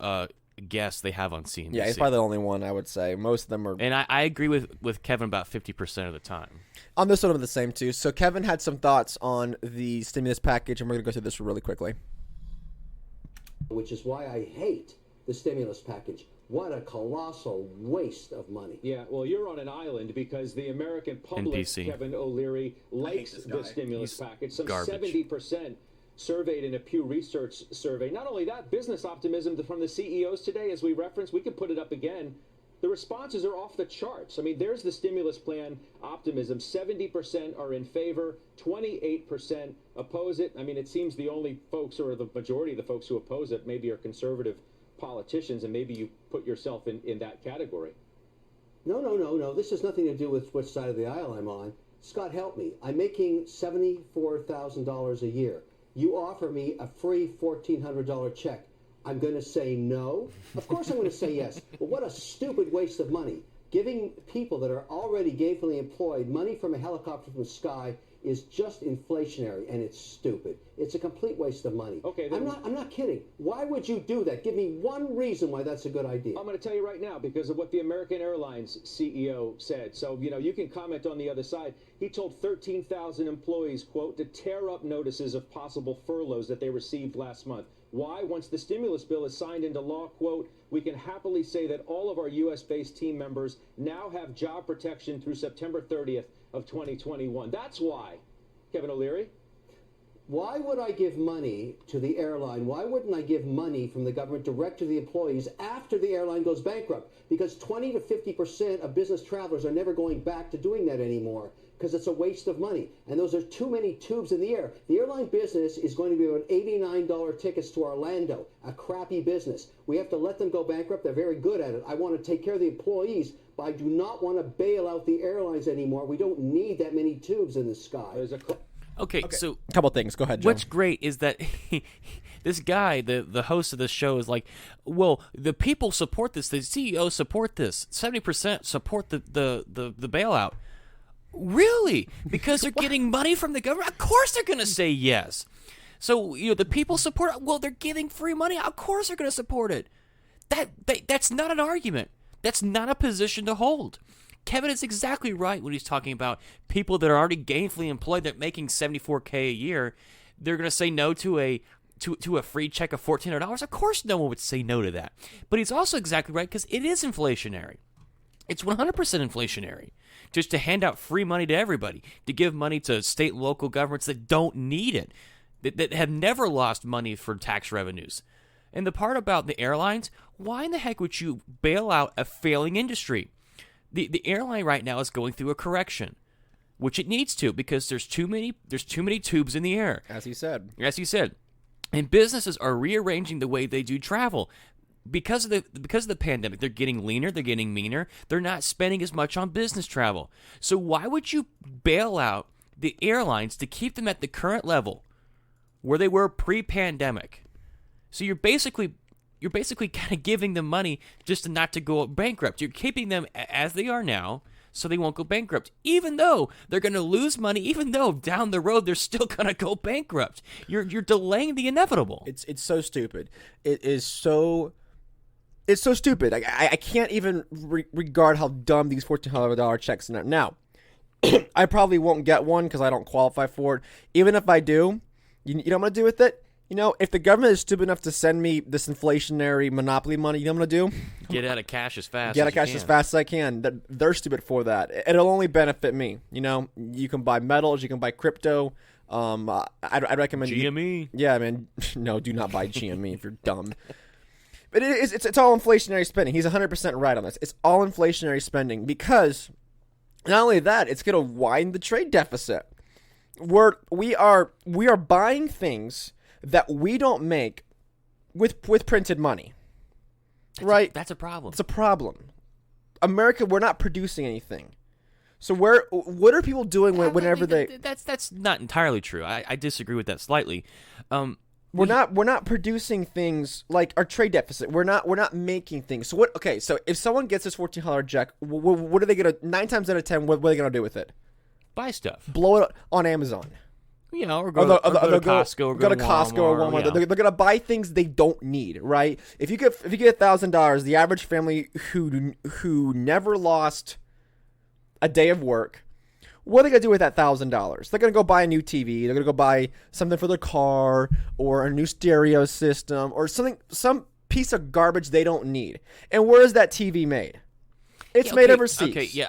guests they have on CNBC. Yeah, he's probably the only one, I would say. Most of them are. And I agree with Kevin about 50% of the time. On this one, I'm the same too. So Kevin had some thoughts on the stimulus package, and we're going to go through this really quickly. Which is why I hate the stimulus package. What a colossal waste of money. Yeah, well, you're on an island because the American public, NPC. Kevin O'Leary, likes the stimulus package. Some garbage. 70% surveyed in a Pew Research survey. Not only that, business optimism from the CEOs today, as we referenced, we can put it up again. The responses are off the charts. I mean, there's the stimulus plan optimism. 70% are in favor, 28% oppose it. I mean, it seems the only folks, or the majority of the folks who oppose it, maybe are conservative politicians, and maybe you put yourself in that category. No. This has nothing to do with which side of the aisle I'm on. Scott, help me. I'm making $74,000 a year. You offer me a free $1,400 check. I'm going to say no? Of course I'm going to say yes. But what a stupid waste of money. Giving people that are already gainfully employed money from a helicopter from the sky is just inflationary, and it's stupid. It's a complete waste of money. Okay, I'm not kidding. Why would you do that? Give me one reason why that's a good idea. I'm going to tell you right now because of what the American Airlines CEO said. So, you can comment on the other side. He told 13,000 employees, quote, to tear up notices of possible furloughs that they received last month. Why? Once the stimulus bill is signed into law, quote, we can happily say that all of our U.S.-based team members now have job protection through September 30th of 2021. That's why. Kevin O'Leary? Why would I give money to the airline? Why wouldn't I give money from the government direct to the employees after the airline goes bankrupt? Because 20 to 50% of business travelers are never going back to doing that anymore because it's a waste of money. And those are too many tubes in the air. The airline business is going to be about $89 tickets to Orlando, a crappy business. We have to let them go bankrupt. They're very good at it. I want to take care of the employees, but I do not want to bail out the airlines anymore. We don't need that many tubes in the sky. Okay, so A couple things. Go ahead, Joe. what's great is that this guy, the host of this show, is like, well, the people support this, the CEO support this, 70% support the bailout. Really? Because they're getting money from the government? Of course they're going to say yes. So, the people support it. Well, they're giving free money. Of course they're going to support it. That's not an argument. That's not a position to hold. Kevin is exactly right when he's talking about people that are already gainfully employed that are making $74K a year. They're going to say no to a free check of $1,400. Of course no one would say no to that. But he's also exactly right because it is inflationary. It's 100% inflationary just to hand out free money to everybody, to give money to state and local governments that don't need it, that have never lost money for tax revenues. And the part about the airlines, why in the heck would you bail out a failing industry? The airline right now is going through a correction, which it needs to because there's too many tubes in the air. As you said. And businesses are rearranging the way they do travel. Because of the pandemic, they're getting leaner, they're getting meaner, they're not spending as much on business travel. So why would you bail out the airlines to keep them at the current level where they were pre-pandemic? So you're basically kind of giving them money just not to go bankrupt. You're keeping them as they are now so they won't go bankrupt, even though they're going to lose money, even though down the road they're still going to go bankrupt. You're delaying the inevitable. It's so stupid. It's so stupid. I can't even regard how dumb these $1,400 checks are. Now, I probably won't get one because I don't qualify for it. Even if I do, you know what I'm going to do with it? If the government is stupid enough to send me this inflationary monopoly money, you know what I'm going to do? Get out of cash as fast as I can. They're stupid for that. It'll only benefit me. You can buy metals. You can buy crypto. I'd recommend GME. Yeah, man. No, do not buy GME if you're dumb. But it's all inflationary spending. He's 100% right on this. It's all inflationary spending because not only that, it's going to widen the trade deficit. We are buying things that we don't make with printed money. Right? That's a problem. It's a problem. America, we're not producing anything. So what are people doing whenever they? That's not entirely true. I disagree with that slightly. We're not producing things like our trade deficit. We're not making things. So what? Okay, so if someone gets this $1,400 check, what are they gonna? 9 times out of 10, what are they gonna do with it? Buy stuff. Blow it on Amazon. Or go to Costco, or go to Costco or Walmart. Yeah. They're gonna buy things they don't need, right? If you get $1,000, the average family who never lost a day of work, what are they going to do with that $1,000? They're going to go buy a new TV. They're going to go buy something for their car or a new stereo system or some piece of garbage they don't need. And where is that TV made? It's made overseas. Okay, yeah.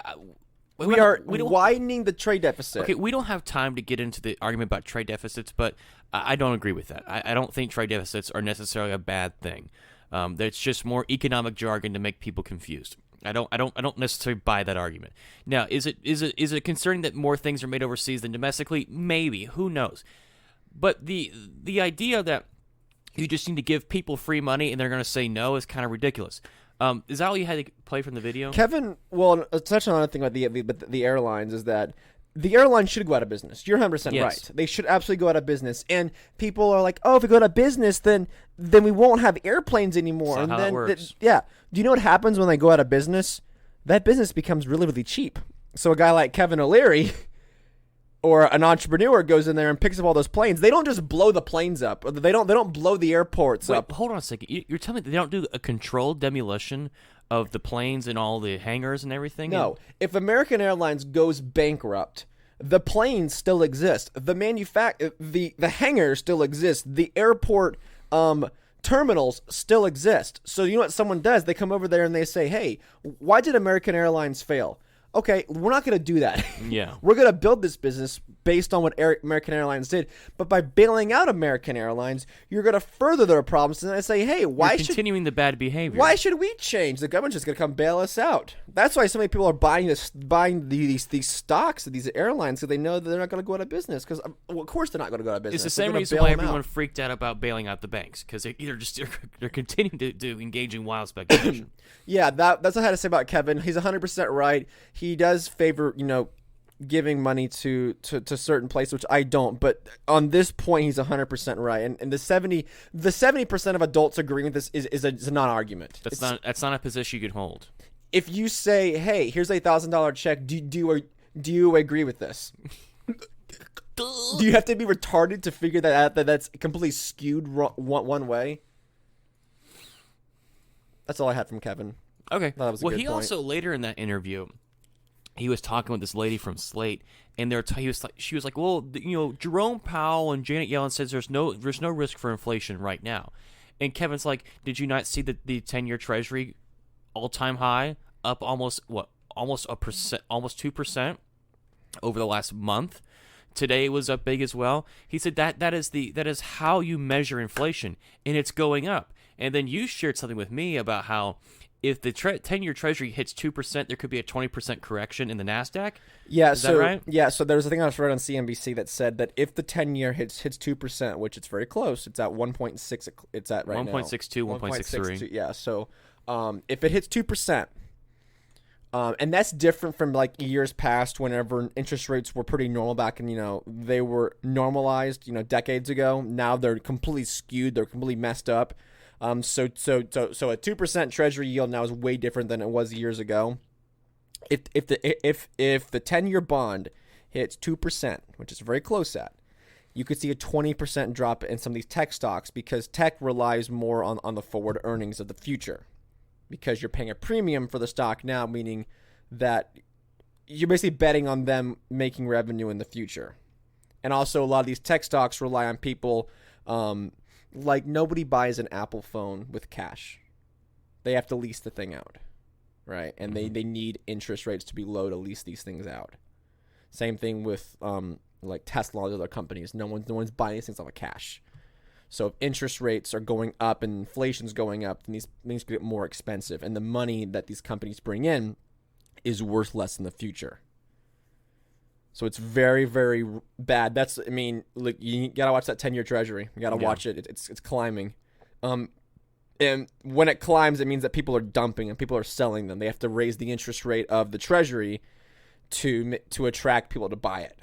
We are widening the trade deficit. Okay, we don't have time to get into the argument about trade deficits, but I don't agree with that. I don't think trade deficits are necessarily a bad thing. It's just more economic jargon to make people confused. I don't necessarily buy that argument. Now, is it concerning that more things are made overseas than domestically? Maybe. Who knows? But the idea that you just need to give people free money and they're going to say no is kind of ridiculous. Is that all you had to play from the video? Kevin, well, touch on another thing about the airlines is that the airlines should go out of business. You're 100% right. They should absolutely go out of business. And people are like, oh, if we go out of business, then we won't have airplanes anymore. That's not how that works. Yeah. Do you know what happens when they go out of business? That business becomes really, really cheap. So a guy like Kevin O'Leary or an entrepreneur goes in there and picks up all those planes. They don't just blow the planes up. They don't blow the airports up. Hold on a second. You're telling me they don't do a controlled demolition of the planes and all the hangars and everything? No. If American Airlines goes bankrupt, the planes still exist. The hangars still exist. The airport terminals still exist. So you know what someone does? They come over there and they say, hey, why did American Airlines fail? Okay, we're not going to do that. Yeah. We're going to build this business based on what American Airlines did. But by bailing out American Airlines, you're going to further their problems. And I say, hey, You're continuing the bad behavior. Why should we change? The government's just going to come bail us out. That's why so many people are buying these stocks of these airlines, because they know that they're not going to go out of business. Because of course they're not going to go out of business. It's the same reason why everyone freaked out about bailing out the banks, because they're continuing to engage in wild speculation. Yeah, that's what I had to say about Kevin. He's 100% right. He does favor, giving money to certain places, which I don't. But on this point, he's 100% right. And the 70% of adults agreeing with this is a non-argument. That's not a position you can hold. If you say, "Hey, here's a $1,000 check," do you agree with this? Do you have to be retarded to figure that out? That's completely skewed one way. That's all I had from Kevin. Okay. That was a good point. Also later in that interview, he was talking with this lady from Slate, and she was like, well, Jerome Powell and Janet Yellen says there's no risk for inflation right now, and Kevin's like, did you not see the 10-year Treasury all-time high up almost 2% over the last month? Today it was up big as well. He said that is how you measure inflation, and it's going up. And then you shared something with me about how if the 10-year Treasury hits 2%, there could be a 20% correction in the NASDAQ. Yeah, is that right? Yeah, so there's a thing I read on CNBC that said that if the 10-year hits 2%, which it's very close, it's at 1.6. It's at right now 1.62, 1.63. Yeah, so if it hits 2%, and that's different from like years past, whenever interest rates were pretty normal back in, they were normalized, decades ago. Now they're completely skewed. They're completely messed up. So a 2% Treasury yield now is way different than it was years ago. If the 10-year bond hits 2%, which is very close at, you could see a 20% drop in some of these tech stocks, because tech relies more on the forward earnings of the future, because you're paying a premium for the stock now, meaning that you're basically betting on them making revenue in the future. And also a lot of these tech stocks rely on people. Like, nobody buys an Apple phone with cash. They have to lease the thing out, right? And they need interest rates to be low to lease these things out. Same thing with like Tesla and other companies. No one's buying these things off of cash. So if interest rates are going up and inflation's going up, then these things get more expensive, and the money that these companies bring in is worth less in the future. So it's very, very bad. Look, you gotta watch that 10-year Treasury. You gotta watch it. It's climbing, and when it climbs, it means that people are dumping and people are selling them. They have to raise the interest rate of the Treasury to attract people to buy it,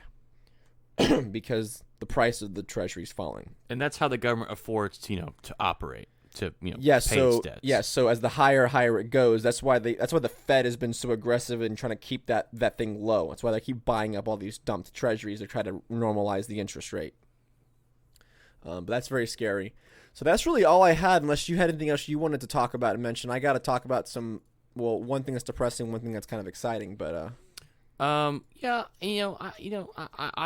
because the price of the Treasury is falling. And that's how the government affords to operate. To pay its debts. Yes, so as the higher it goes, that's why the Fed has been so aggressive in trying to keep that thing low. That's why they keep buying up all these dumped treasuries to try to normalize the interest rate. But that's very scary. So that's really all I had, unless you had anything else you wanted to talk about and mention. I got to talk about one thing that's depressing, one thing that's kind of exciting, but I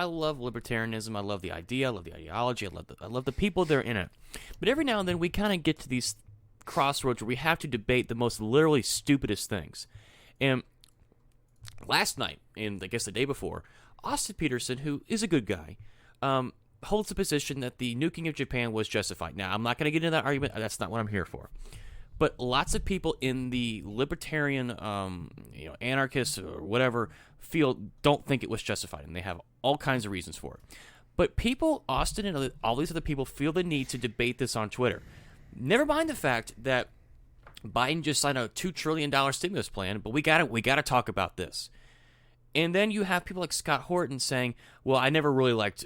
love libertarianism. I love the idea. I love the ideology. I love the people that are in it. But every now and then we kind of get to these crossroads where we have to debate the most literally stupidest things. And last night, and I guess the day before, Austin Peterson, who is a good guy, holds the position that the nuking of Japan was justified. Now, I'm not going to get into that argument. That's not what I'm here for. But lots of people in the libertarian, anarchists or whatever don't think it was justified, and they have all kinds of reasons for it. But people, Austin and all these other people, feel the need to debate this on Twitter. Never mind the fact that Biden just signed a $2 trillion stimulus plan, but we got to talk about this. And then you have people like Scott Horton saying, well, I never really liked,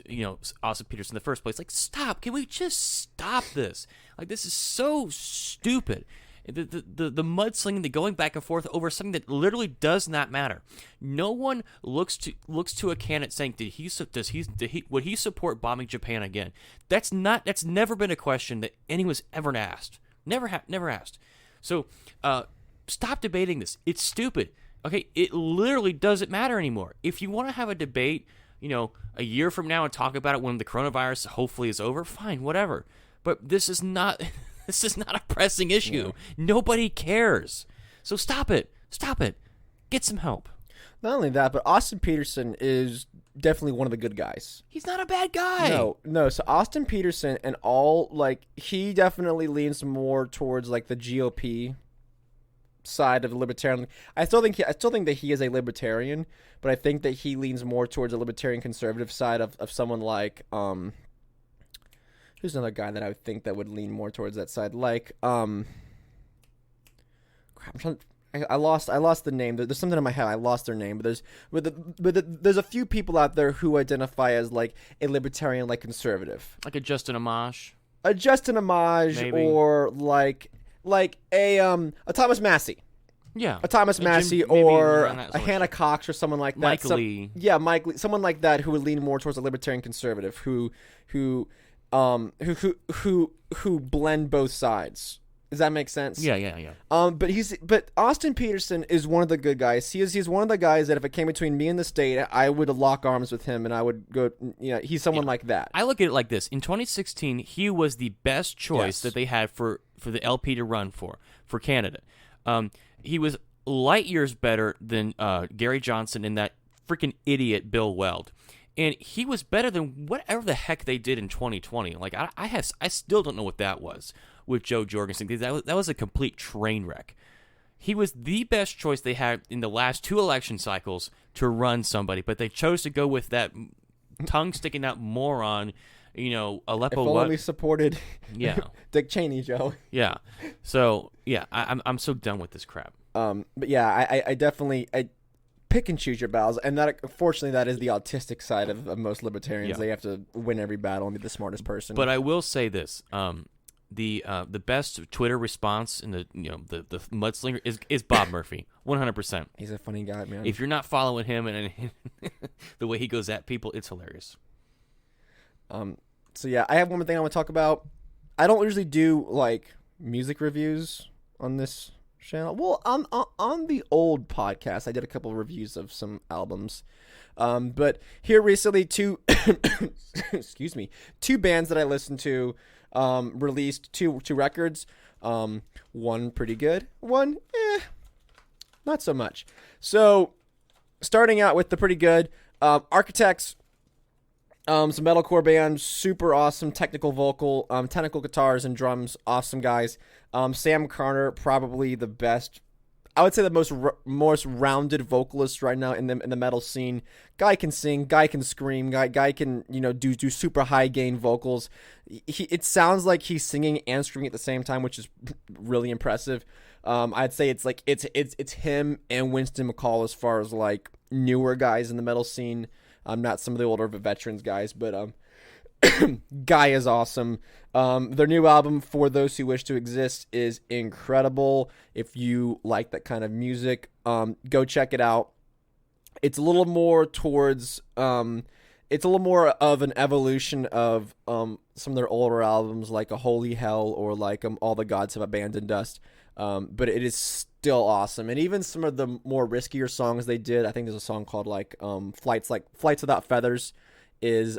Austin Peterson in the first place. Like, stop. Can we just stop this? Like, this is so stupid. The mudslinging, the going back and forth over something that literally does not matter. No one looks to a candidate saying, would he support bombing Japan again? That's never been a question that anyone's ever asked. Never asked. So stop debating this. It's stupid. Okay, it literally doesn't matter anymore. If you want to have a debate, a year from now and talk about it when the coronavirus hopefully is over, fine, whatever. but this is not this is not a pressing issue. Nobody cares. So stop it. Get some help. Not only that, but Austin Peterson is definitely one of the good guys. He's not a bad guy. No. So Austin Peterson and he definitely leans more towards like the GOP side of the libertarian. I still think that he is a libertarian, but I think that he leans more towards a libertarian conservative side of someone like who's another guy that I would think that would lean more towards that side, like I lost the name. There's something in my head. I lost their name, but there's a few people out there who identify as like a libertarian, like conservative, Like a Justin Amash. Maybe. Or like a Thomas Massey. Yeah. A Thomas Massey Maybe or around that a sort of Hannah stuff. Cox or someone like that. Mike Lee. Yeah, Mike Lee. Someone like that who would lean more towards a libertarian conservative who blend both sides. Does that make sense? Yeah. But Austin Peterson is one of the good guys. He's one of the guys that if it came between me and the state, I would lock arms with him and I would go. He's someone like that. I look at it like this. In 2016, he was the best choice that they had for the LP to run for Canada. He was light years better than Gary Johnson and that freaking idiot Bill Weld. And he was better than whatever the heck they did in 2020. Like I still don't know what that was with Joe Jorgensen, because that was a complete train wreck. He was the best choice they had in the last 2 election cycles to run somebody, but they chose to go with that tongue sticking out moron. Aleppo. If only supported. Yeah. Dick Cheney, Joe. Yeah. So yeah, I'm so done with this crap. But yeah, I definitely pick and choose your battles, and that unfortunately that is the autistic side of most libertarians. Yeah. They have to win every battle and be the smartest person. But I will say this: the best Twitter response in the mudslinger is Bob Murphy, 100%. He's a funny guy, man. If you're not following him and the way he goes at people, it's hilarious. So yeah, I have one more thing I want to talk about. I don't usually do like music reviews on this channel. Well, on the old podcast, I did a couple of reviews of some albums. But here recently, two bands that I listened to released two records. One pretty good, one not so much. So starting out with the pretty good, Architects. Some metalcore band, super awesome technical guitars and drums, awesome guys. Sam Carter, probably the best, I would say the most rounded vocalist right now in the metal scene. Guy can sing, guy can scream, guy can do super high gain vocals. It sounds like he's singing and screaming at the same time, which is really impressive. I'd say it's like it's him and Winston McCall as far as like newer guys in the metal scene. Not some of the older veterans guys, but Guy is awesome. Their new album, For Those Who Wish to Exist, is incredible. If you like that kind of music, go check it out. It's a little more towards, it's a little more of an evolution of some of their older albums, like A Holy Hell or like All the Gods Have Abandoned Us. But it is still awesome. And even some of the more riskier songs they did, I think there's a song called like Flights Without Feathers, is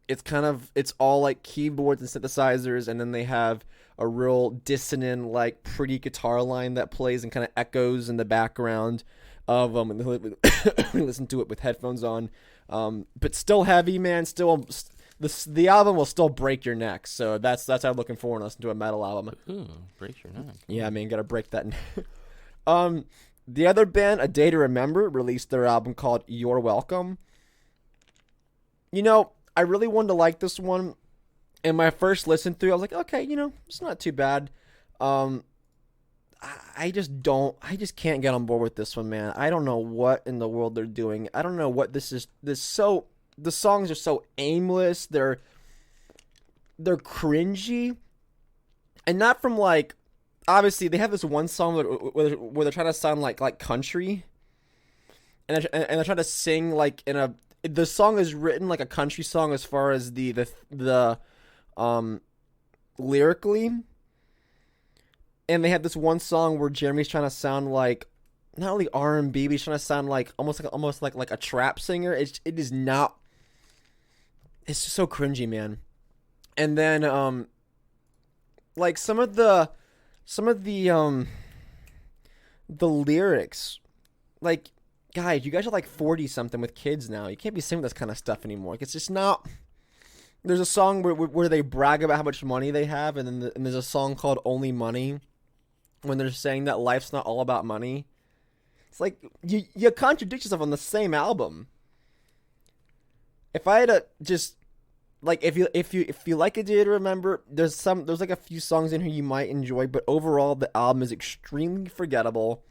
it's all like keyboards and synthesizers, and then they have a real dissonant, like pretty guitar line that plays and kind of echoes in the background of when we listen to it with headphones on. But still heavy, man. Still the album will still break your neck. So that's how I'm looking forward to listening to a metal album. Ooh, break your neck. Yeah, man, gotta break that neck. The other band, A Day to Remember, released their album called You're Welcome. I really wanted to like this one. And my first listen through, I was like, okay, it's not too bad. I just can't get on board with this one, man. I don't know what in the world they're doing. I don't know what this is. The songs are so aimless. They're cringy. And not from like, obviously they have this one song where they're trying to sound like country. And they're trying to sing like the song is written like a country song as far as the lyrically. And they have this one song where Jeremy's trying to sound like not only R&B, but he's trying to sound like almost like a trap singer. It is not. It's just so cringy, man. And then like some of the lyrics, like, guys, you guys are like 40 something with kids now. You can't be singing this kind of stuff anymore. Like, it's just not. There's a song where they brag about how much money they have, and then there's a song called Only Money, when they're saying that life's not all about money. It's like you contradict yourself on the same album. If I had to just, like, if you like A Day to Remember, there's like a few songs in here you might enjoy, but overall the album is extremely forgettable.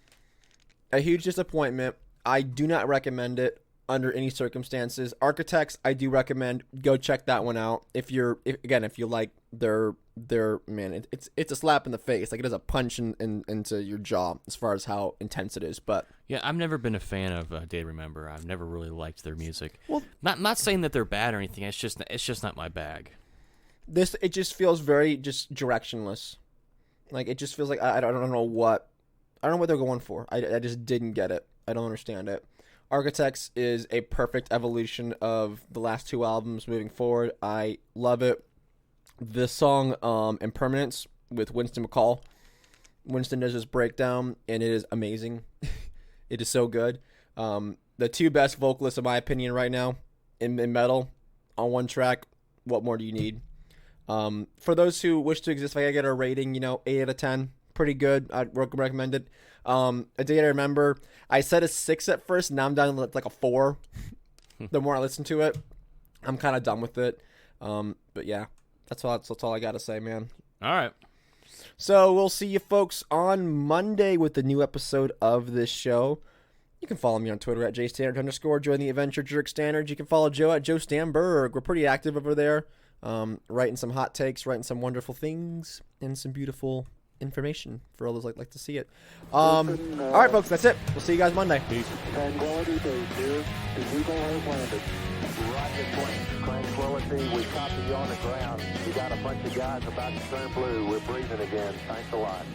A huge disappointment. I do not recommend it under any circumstances. Architects, I do recommend. Go check that one out. If you like their man, it's a slap in the face. Like, it is a punch into your jaw as far as how intense it is. But Yeah, I've never been a fan of Day to Remember. I've never really liked their music. Well, not saying that they're bad or anything. It's just not my bag. it just feels very just directionless. Like, it just feels like I don't know what they're going for. I just didn't get it. I don't understand it. Architects is a perfect evolution of the last two albums moving forward. I love it. This song, Impermanence, with Winston McCall. Winston does this breakdown, and it is amazing. It is so good. The two best vocalists, in my opinion, right now in metal on one track. What more do you need? For those who wish to exist, if I gotta get a rating, 8 out of 10. Pretty good. I'd recommend it. A Day to Remember, I said a 6 at first. Now I'm down to like a 4. The more I listen to it, I'm kind of done with it. But yeah, that's all I gotta say, man. All right. So we'll see you folks on Monday with the new episode of this show. You can follow me on Twitter at jstandard_. Join the Adventure Jerk Standards. You can follow Joe at Joe Stamberg. We're pretty active over there, writing some hot takes, writing some wonderful things, and some beautiful information for all those like to see it. All right, folks, that's it. We'll see you guys Monday. Peace. Tranquility Base here. The Eagle has landed. Roger, plane. Tranquility, we copy you on the ground. You got a bunch of guys about to turn blue. We're breathing again. Thanks a lot.